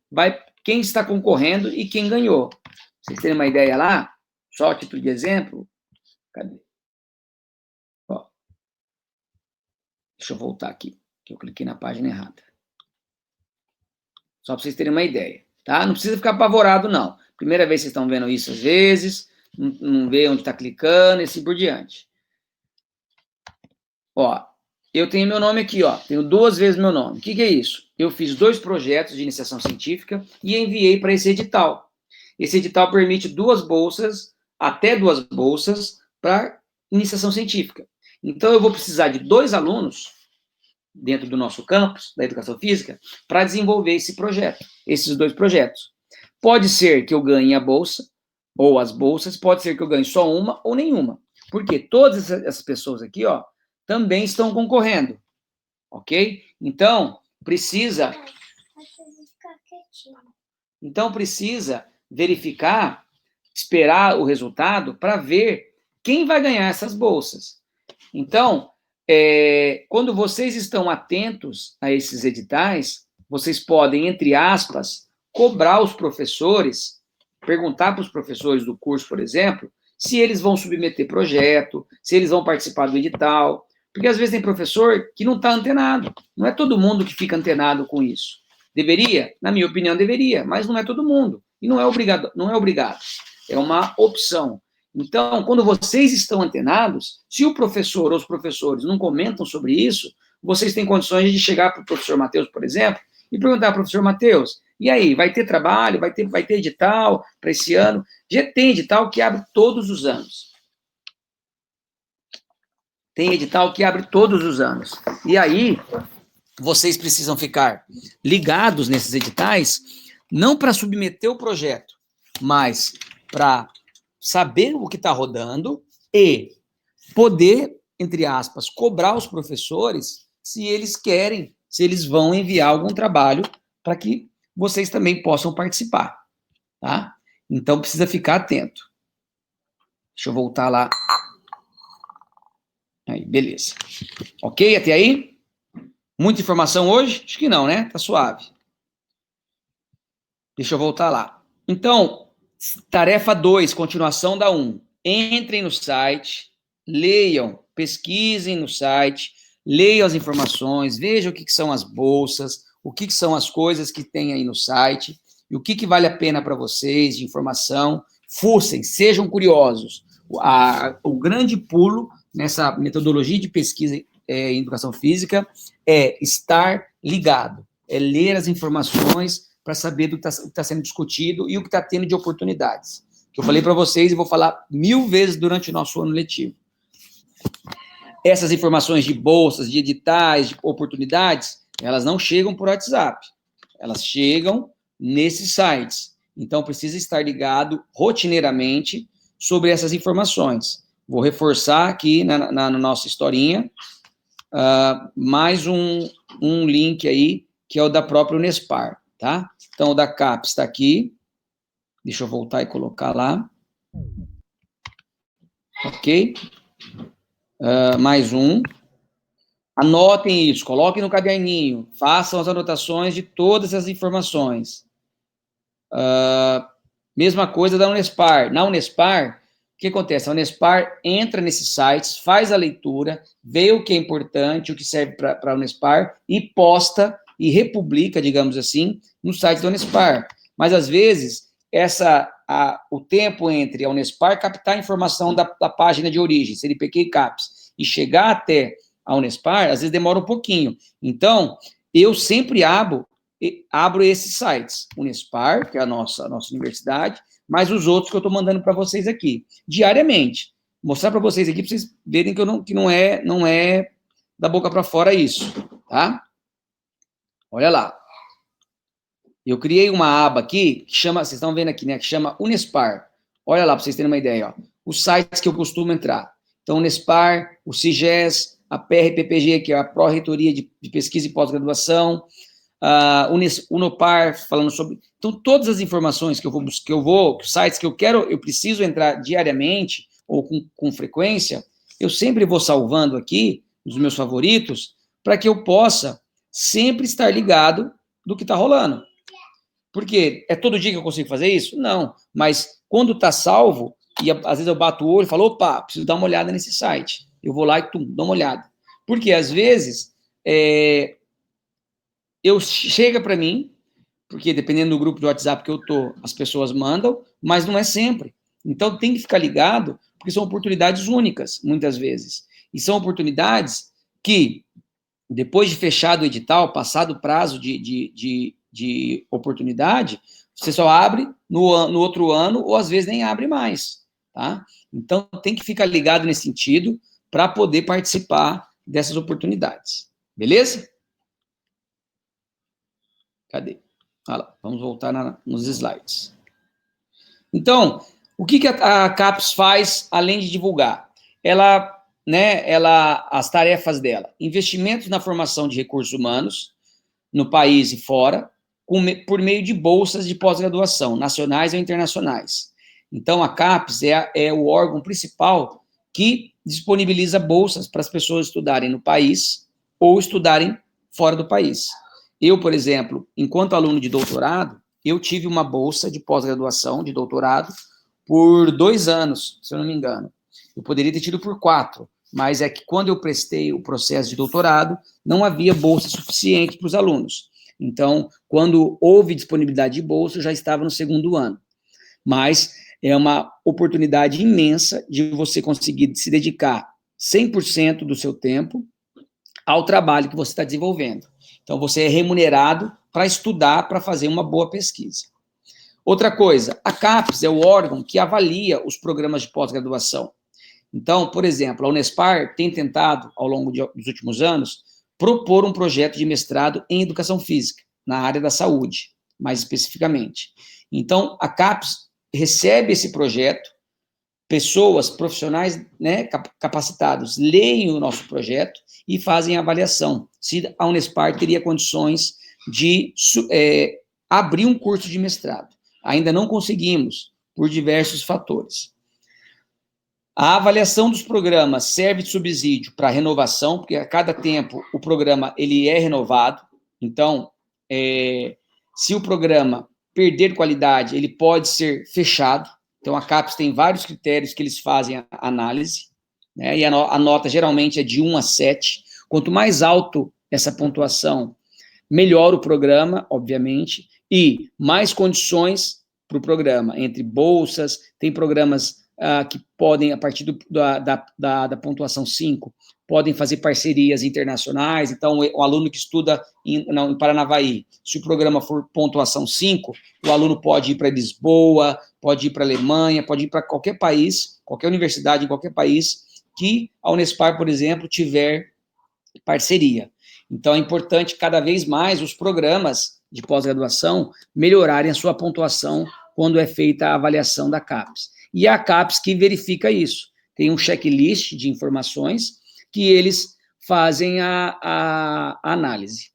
está concorrendo e quem ganhou. Pra vocês terem uma ideia lá, só a título de exemplo, cadê? Deixa eu voltar aqui, que eu cliquei na página errada. Só para vocês terem uma ideia, tá? Não precisa ficar apavorado, não. Primeira vez que vocês estão vendo isso às vezes, não vê onde está clicando e assim por diante. Eu tenho meu nome aqui, tenho 2 vezes meu nome. O que é isso? Eu fiz 2 projetos de iniciação científica e enviei para esse edital. Esse edital permite 2 bolsas, até 2 bolsas, para iniciação científica. Então, eu vou precisar de 2 alunos, dentro do nosso campus, da educação física, para desenvolver esse projeto, esses 2 projetos. Pode ser que eu ganhe a bolsa, ou as bolsas, pode ser que eu ganhe só uma ou nenhuma. Porque todas essas pessoas aqui, também estão concorrendo, ok? Então, precisa verificar, esperar o resultado para ver quem vai ganhar essas bolsas. Então, quando vocês estão atentos a esses editais, vocês podem, entre aspas, cobrar os professores, perguntar para os professores do curso, por exemplo, se eles vão submeter projeto, se eles vão participar do edital, porque às vezes tem professor que não está antenado, não é todo mundo que fica antenado com isso. Deveria? Na minha opinião, deveria, mas não é todo mundo, e não é obrigado, é uma opção. Então, quando vocês estão antenados, se o professor ou os professores não comentam sobre isso, vocês têm condições de chegar para o professor Matheus, por exemplo, e perguntar, professor Matheus, e aí, vai ter trabalho, vai ter edital para esse ano? Já tem edital que abre todos os anos. Tem edital que abre todos os anos. E aí, vocês precisam ficar ligados nesses editais, não para submeter o projeto, mas para saber o que está rodando e poder, entre aspas, cobrar os professores se eles querem, se eles vão enviar algum trabalho para que vocês também possam participar, tá? Então, precisa ficar atento. Deixa eu voltar lá. Aí, beleza. Ok, até aí? Muita informação hoje? Acho que não, né? Tá suave. Deixa eu voltar lá. Então, tarefa 2, continuação da 1. Entrem no site, leiam, pesquisem no site, leiam as informações, vejam o que são as bolsas, o que são as coisas que tem aí no site, e o que vale a pena para vocês de informação. Fuçem, sejam curiosos. O grande pulo nessa metodologia de pesquisa em educação física é estar ligado, é ler as informações para saber do que está sendo discutido e o que está tendo de oportunidades. Que eu falei para vocês e vou falar 1000 vezes durante o nosso ano letivo. Essas informações de bolsas, de editais, de oportunidades, elas não chegam por WhatsApp. Elas chegam nesses sites. Então, precisa estar ligado rotineiramente sobre essas informações. Vou reforçar aqui na nossa historinha mais um link aí, que é o da própria Unespar, tá? Então, o da CAPES está aqui. Deixa eu voltar e colocar lá. Ok? Mais um. Anotem isso, coloquem no caderninho, façam as anotações de todas as informações. Mesma coisa da Unespar. Na Unespar, o que acontece? A Unespar entra nesses sites, faz a leitura, vê o que é importante, o que serve para a Unespar, e posta e republica, digamos assim, no site da Unespar. Mas, às vezes, o tempo entre a Unespar captar a informação da página de origem, CNPq e CAPES, e chegar até a Unespar, às vezes demora um pouquinho. Então, eu sempre abro esses sites, Unespar, que é a nossa universidade, mas os outros que eu estou mandando para vocês aqui, diariamente. Mostrar para vocês aqui, para vocês verem que não é da boca para fora isso, tá? Olha lá. Eu criei uma aba aqui, que chama, vocês estão vendo aqui, né, que chama Unespar. Olha lá, para vocês terem uma ideia, ó. Os sites que eu costumo entrar. Então, Unespar, o CIGES, a PRPPG, que é a Pró-Reitoria de Pesquisa e Pós-Graduação, Unopar, falando sobre... Então, todas as informações que os sites que eu preciso entrar diariamente, ou com frequência, eu sempre vou salvando aqui, nos meus favoritos, para que eu possa sempre estar ligado do que está rolando. Porque é todo dia que eu consigo fazer isso? Não, mas quando está salvo, e às vezes eu bato o olho e falo, opa, preciso dar uma olhada nesse site. Eu vou lá e dou uma olhada. Porque, às vezes, chega para mim, porque dependendo do grupo de WhatsApp que eu tô, as pessoas mandam, mas não é sempre. Então, tem que ficar ligado, porque são oportunidades únicas, muitas vezes. E são oportunidades que, depois de fechado o edital, passado o prazo de oportunidade, você só abre no outro ano, ou às vezes nem abre mais, tá? Então, tem que ficar ligado nesse sentido, para poder participar dessas oportunidades. Beleza? Cadê? Olha lá, vamos voltar nos slides. Então, o que a CAPES faz, além de divulgar? As tarefas dela, investimentos na formação de recursos humanos, no país e fora, por meio de bolsas de pós-graduação, nacionais ou internacionais. Então, a CAPES é o órgão principal que disponibiliza bolsas para as pessoas estudarem no país ou estudarem fora do país. Eu, por exemplo, enquanto aluno de doutorado, eu tive uma bolsa de pós-graduação, de doutorado, por 2 anos, se eu não me engano. Eu poderia ter tido por 4, mas é que quando eu prestei o processo de doutorado, não havia bolsa suficiente para os alunos. Então, quando houve disponibilidade de bolsa, eu já estava no 2º ano. Mas é uma oportunidade imensa de você conseguir se dedicar 100% do seu tempo ao trabalho que você está desenvolvendo. Então, você é remunerado para estudar, para fazer uma boa pesquisa. Outra coisa, a CAPES é o órgão que avalia os programas de pós-graduação. Então, por exemplo, a Unespar tem tentado, ao longo dos últimos anos, propor um projeto de mestrado em educação física, na área da saúde, mais especificamente. Então, a CAPES recebe esse projeto, pessoas, profissionais, né, capacitados, leem o nosso projeto e fazem a avaliação, se a Unespar teria condições de abrir um curso de mestrado. Ainda não conseguimos, por diversos fatores. A avaliação dos programas serve de subsídio para renovação, porque a cada tempo o programa ele é renovado. Então, se o programa perder qualidade, ele pode ser fechado. Então, a CAPES tem vários critérios que eles fazem a análise, né? E a nota geralmente é de 1 a 7. Quanto mais alto essa pontuação, melhor o programa, obviamente, e mais condições para o programa, entre bolsas, tem programas que podem, a partir da pontuação 5, podem fazer parcerias internacionais. Então, o aluno que estuda em Paranavaí, se o programa for pontuação 5, o aluno pode ir para Lisboa, pode ir para a Alemanha, pode ir para qualquer país, qualquer universidade em qualquer país, que a Unespar, por exemplo, tiver parceria. Então, é importante cada vez mais os programas de pós-graduação melhorarem a sua pontuação quando é feita a avaliação da CAPES. E é a CAPES que verifica isso. Tem um checklist de informações que eles fazem a análise.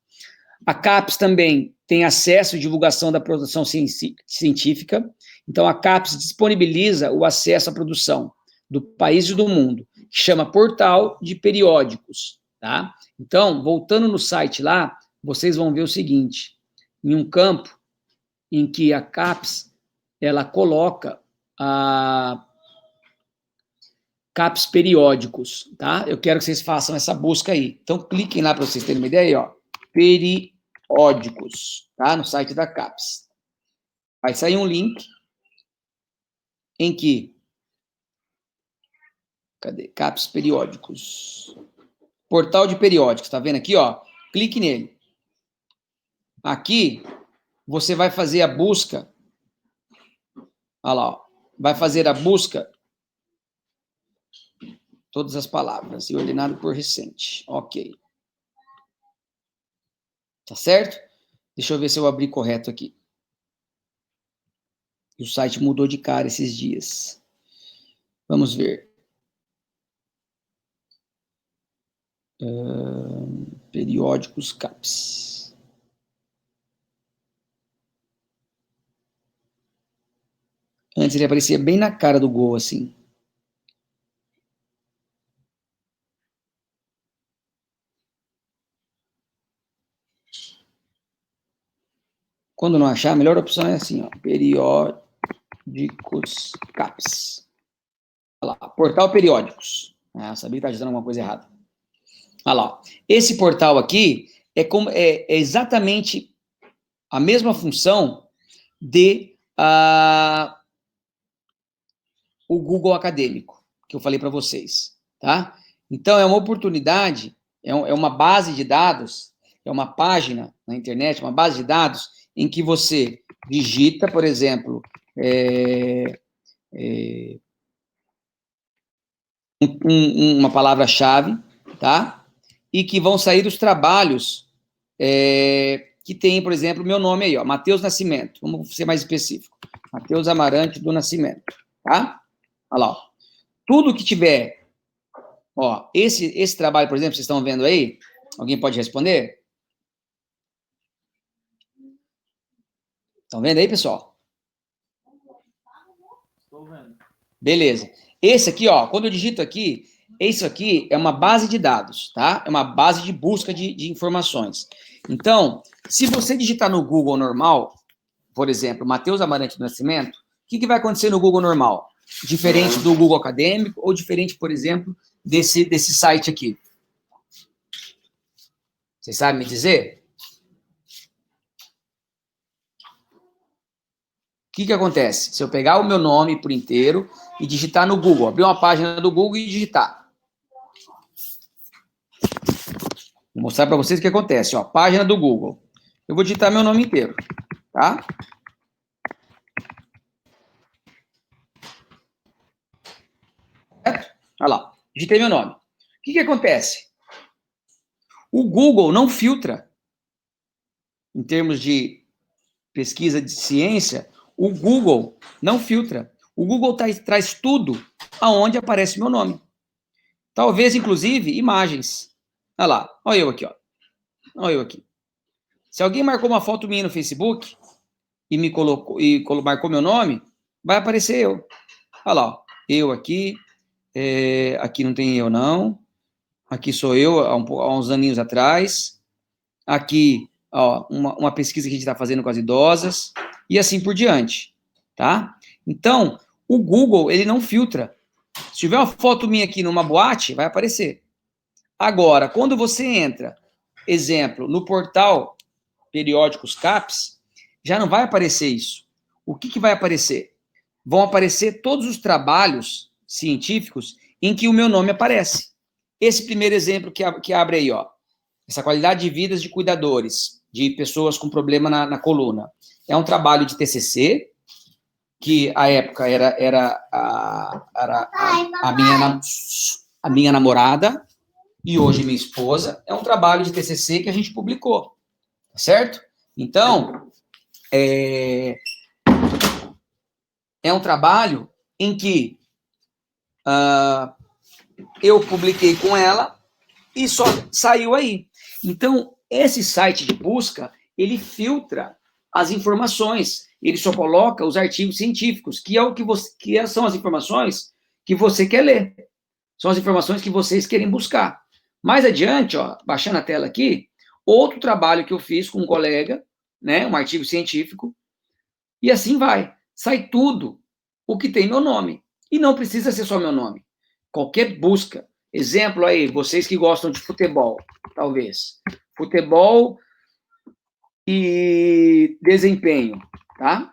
A CAPES também tem acesso e divulgação da produção científica. Então, a CAPES disponibiliza o acesso à produção do país e do mundo, que chama Portal de Periódicos, tá? Então, voltando no site lá, vocês vão ver o seguinte, em um campo em que a CAPES, ela coloca a CAPES periódicos, tá? Eu quero que vocês façam essa busca aí. Então, cliquem lá para vocês terem uma ideia aí, ó. Periódicos, tá? No site da CAPES. Vai sair um link em que... Cadê? CAPES periódicos. Portal de periódicos, tá vendo aqui, ó? Clique nele. Aqui, você vai fazer a busca. Olha lá, ó. Vai fazer a busca... Todas as palavras, e ordenado por recente. Ok. Tá certo? Deixa eu ver se eu abri correto aqui. O site mudou de cara esses dias. Vamos ver. Periódicos CAPES. Antes ele aparecia bem na cara do gol, assim. Quando não achar, a melhor opção é assim, ó. Periódicos CAPES. Olha lá, portal periódicos. Ah, sabia que estava dizendo alguma coisa errada. Olha lá, ó. Esse portal aqui é exatamente a mesma função de o Google Acadêmico, que eu falei para vocês, tá? Então, é uma oportunidade, é uma base de dados, é uma página na internet, uma base de dados em que você digita, por exemplo, uma palavra-chave, tá? E que vão sair os trabalhos que tem, por exemplo, o meu nome aí, ó, Matheus Nascimento. Vamos ser mais específico. Matheus Amarante do Nascimento, tá? Olha lá, ó. Tudo que tiver, ó, esse trabalho, por exemplo, vocês estão vendo aí? Alguém pode responder? Estão vendo aí, pessoal? Estou vendo. Beleza. Esse aqui, ó, quando eu digito aqui, isso aqui é uma base de dados, tá? É uma base de busca de informações. Então, se você digitar no Google normal, por exemplo, Matheus Amarante do Nascimento, o que vai acontecer no Google normal? Diferente do Google Acadêmico ou diferente, por exemplo, desse site aqui? Vocês sabem me dizer? O que acontece? Se eu pegar o meu nome por inteiro e digitar no Google, abrir uma página do Google e digitar. Vou mostrar para vocês o que acontece. Ó, página do Google. Eu vou digitar meu nome inteiro, tá? Certo? Olha lá, digitei meu nome. O que acontece? O Google não filtra, em termos de pesquisa de ciência, o Google não filtra. O Google traz tudo aonde aparece meu nome. Talvez, inclusive, imagens. Olha lá, olha eu aqui, ó. Olha eu aqui. Se alguém marcou uma foto minha no Facebook e me colocou marcou meu nome, vai aparecer eu. Olha lá, ó. Eu aqui, aqui não tem eu não. Aqui sou eu há uns aninhos atrás. Aqui, ó, uma pesquisa que a gente está fazendo com as idosas e assim por diante, tá? Então, o Google ele não filtra. Se tiver uma foto minha aqui numa boate, vai aparecer. Agora, quando você entra, exemplo, no portal Periódicos CAPES, já não vai aparecer isso. O que vai aparecer? Vão aparecer todos os trabalhos científicos em que o meu nome aparece. Esse primeiro exemplo que abre aí, ó, essa qualidade de vidas de cuidadores, de pessoas com problema na coluna, é um trabalho de TCC, que à época era a minha namorada, e hoje minha esposa, é um trabalho de TCC que a gente publicou, certo? Então, é um trabalho em que eu publiquei com ela e só saiu aí. Então, esse site de busca, ele filtra as informações, ele só coloca os artigos científicos, que é o que são as informações que você quer ler. São as informações que vocês querem buscar. Mais adiante, ó, baixando a tela aqui, outro trabalho que eu fiz com um colega, né, um artigo científico, e assim vai. Sai tudo o que tem meu nome. E não precisa ser só meu nome. Qualquer busca. Exemplo aí, vocês que gostam de futebol, talvez. Futebol e desempenho, tá?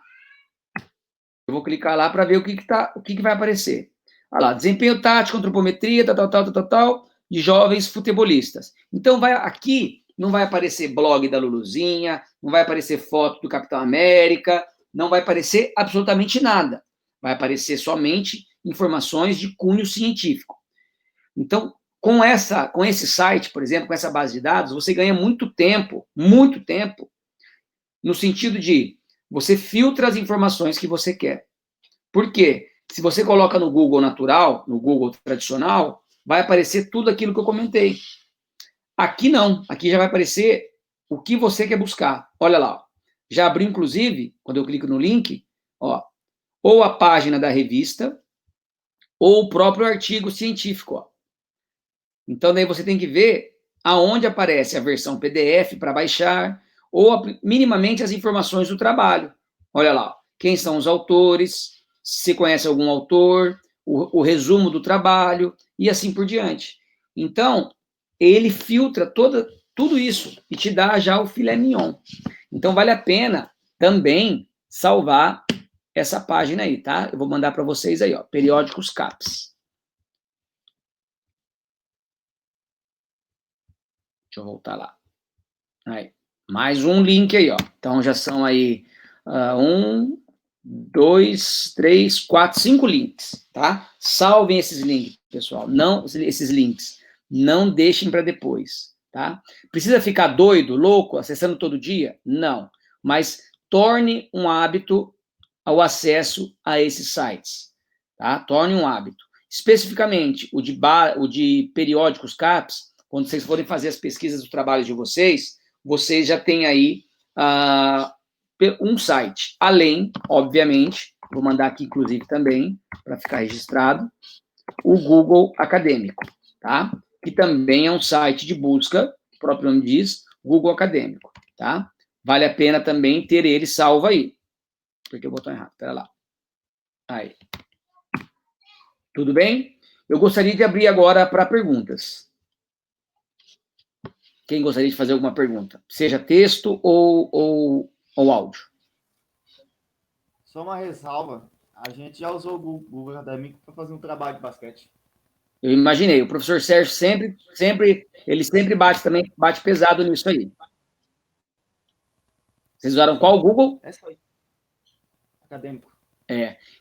Eu vou clicar lá para ver o que vai aparecer. Olha lá, desempenho tático, antropometria, tal, de jovens futebolistas. Então, aqui não vai aparecer blog da Luluzinha, não vai aparecer foto do Capitão América, não vai aparecer absolutamente nada. Vai aparecer somente informações de cunho científico. Então, com esse site, por exemplo, com essa base de dados, você ganha muito tempo, no sentido de você filtra as informações que você quer. Por quê? Se você coloca no Google natural, no Google tradicional, vai aparecer tudo aquilo que eu comentei. Aqui não, aqui já vai aparecer o que você quer buscar. Olha lá, ó. Já abri, inclusive, quando eu clico no link, ó, ou a página da revista, ou o próprio artigo científico, ó. Então, daí você tem que ver aonde aparece a versão PDF para baixar, ou minimamente as informações do trabalho. Olha lá, quem são os autores, se conhece algum autor, o resumo do trabalho, e assim por diante. Então, ele filtra tudo isso e te dá já o filé mignon. Então, vale a pena também salvar essa página aí, tá? Eu vou mandar para vocês aí, ó, Periódicos CAPES. Deixa eu voltar lá. Aí, mais um link aí, ó. Então, já são aí 1, 2, 3, 4, 5 links, tá? Salvem esses links, pessoal. Esses links. Não deixem para depois, tá? Precisa ficar doido, louco, acessando todo dia? Não. Mas torne um hábito o acesso a esses sites, tá? Torne um hábito. Especificamente, o de periódicos CAPES, quando vocês forem fazer as pesquisas do trabalho de vocês já têm aí um site. Além, obviamente, vou mandar aqui, inclusive, também, para ficar registrado, o Google Acadêmico, tá? Que também é um site de busca, o próprio nome diz, Google Acadêmico, tá? Vale a pena também ter ele salvo aí. Porque o botão errado, pera lá. Aí. Tudo bem? Eu gostaria de abrir agora para perguntas. Quem gostaria de fazer alguma pergunta? Seja texto ou áudio. Só uma ressalva. A gente já usou o Google Acadêmico para fazer um trabalho de basquete. Eu imaginei. O professor Sérgio ele sempre bate pesado nisso aí. Vocês usaram qual? O Google? É isso aí. Acadêmico.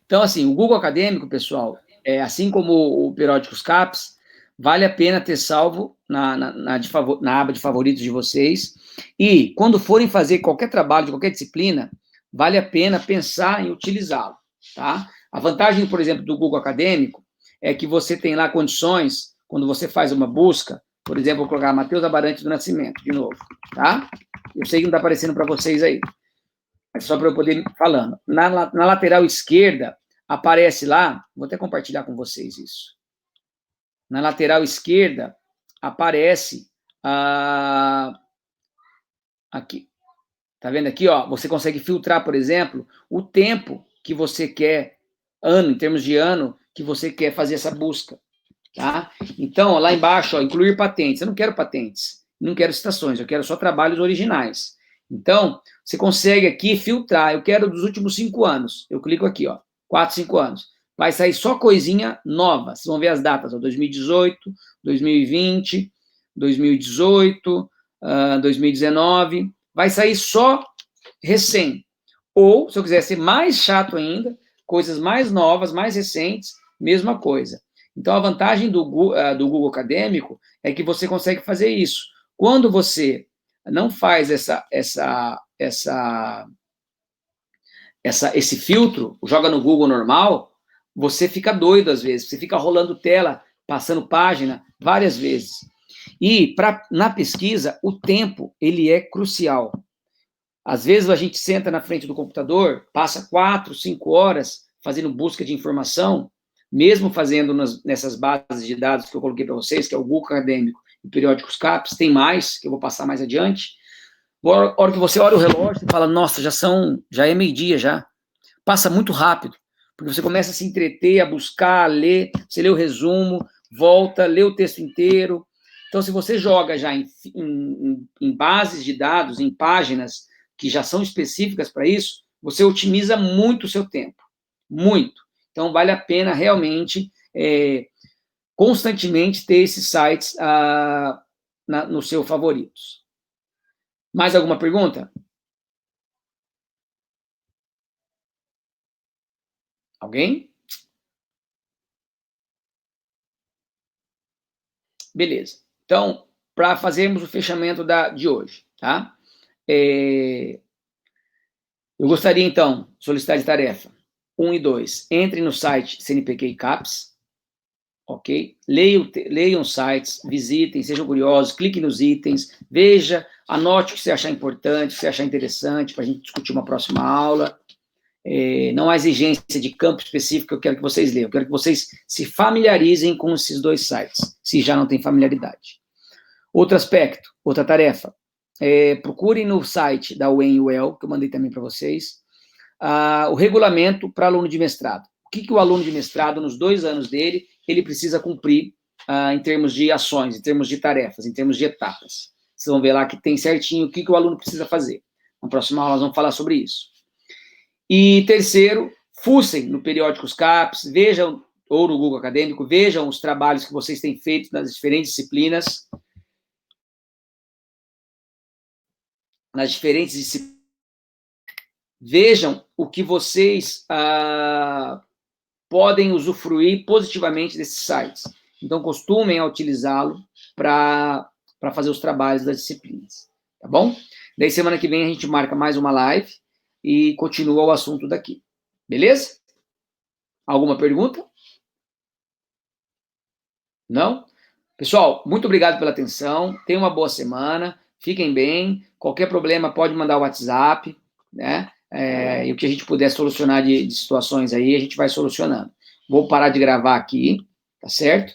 Então, assim, o Google Acadêmico, pessoal, assim como o Periódicos CAPES, vale a pena ter salvo na aba de favoritos de vocês. E, quando forem fazer qualquer trabalho, de qualquer disciplina, vale a pena pensar em utilizá-lo, tá? A vantagem, por exemplo, do Google Acadêmico é que você tem lá condições, quando você faz uma busca, por exemplo, vou colocar Matheus Abarante do Nascimento, de novo, tá? Eu sei que não está aparecendo para vocês aí. Só para eu poder ir falando. Na lateral esquerda, aparece lá, vou até compartilhar com vocês isso. Na lateral esquerda, aparece aqui. Tá vendo aqui, ó? Você consegue filtrar, por exemplo, o tempo que você quer, em termos de ano, que você quer fazer essa busca. Tá? Então, ó, lá embaixo, ó, incluir patentes. Eu não quero patentes, não quero citações, eu quero só trabalhos originais. Então, você consegue aqui filtrar. Eu quero dos últimos 5 anos. Eu clico aqui, ó, 4, 5 anos. Vai sair só coisinha nova. Vocês vão ver as datas, ó, 2018, 2020, 2018, 2019. Vai sair só recém. Ou, se eu quiser ser mais chato ainda, coisas mais novas, mais recentes, mesma coisa. Então, a vantagem do Google Acadêmico é que você consegue fazer isso. Quando você não faz esse filtro, joga no Google normal, você fica doido às vezes, você fica rolando tela, passando página várias vezes. E na pesquisa, o tempo, ele é crucial. Às vezes a gente senta na frente do computador, passa 4, 5 horas fazendo busca de informação, mesmo fazendo nessas bases de dados que eu coloquei para vocês, que é o Google Acadêmico e Periódicos CAPES, tem mais, que eu vou passar mais adiante. A hora que você olha o relógio e fala, nossa, já é meio-dia já. Passa muito rápido, porque você começa a se entreter, a buscar, a ler, você lê o resumo, volta, lê o texto inteiro. Então, se você joga já em bases de dados, em páginas que já são específicas para isso, você otimiza muito o seu tempo. Muito. Então, vale a pena realmente, constantemente, ter esses sites no seu favoritos. Mais alguma pergunta? Alguém? Beleza. Então, para fazermos o fechamento de hoje, tá? Eu gostaria, então, solicitar de tarefa 1 e 2. Entre no site CNPq e CAPES, ok? Leiam os sites, visitem, sejam curiosos, cliquem nos itens, veja, anote o que você achar importante, o que você achar interessante, para a gente discutir uma próxima aula. Não há exigência de campo específico que eu quero que vocês leiam, eu quero que vocês se familiarizem com esses 2 sites, se já não têm familiaridade. Outro aspecto, outra tarefa, procurem no site da UEM-UEL, que eu mandei também para vocês, o regulamento para aluno de mestrado. O que o aluno de mestrado, nos 2 anos dele, ele precisa cumprir em termos de ações, em termos de tarefas, em termos de etapas. Vocês vão ver lá que tem certinho o que o aluno precisa fazer. Na próxima aula nós vamos falar sobre isso. E terceiro, fuçem no Periódicos CAPES, vejam, ou no Google Acadêmico, vejam os trabalhos que vocês têm feito nas diferentes disciplinas, vejam o que vocês podem usufruir positivamente desses sites. Então, costumem a utilizá-lo para fazer os trabalhos das disciplinas, tá bom? Daí, semana que vem, a gente marca mais uma live e continua o assunto daqui, beleza? Alguma pergunta? Não? Pessoal, muito obrigado pela atenção, tenham uma boa semana, fiquem bem, qualquer problema pode mandar o WhatsApp, né? E o que a gente puder solucionar de situações aí, a gente vai solucionando. Vou parar de gravar aqui, tá certo?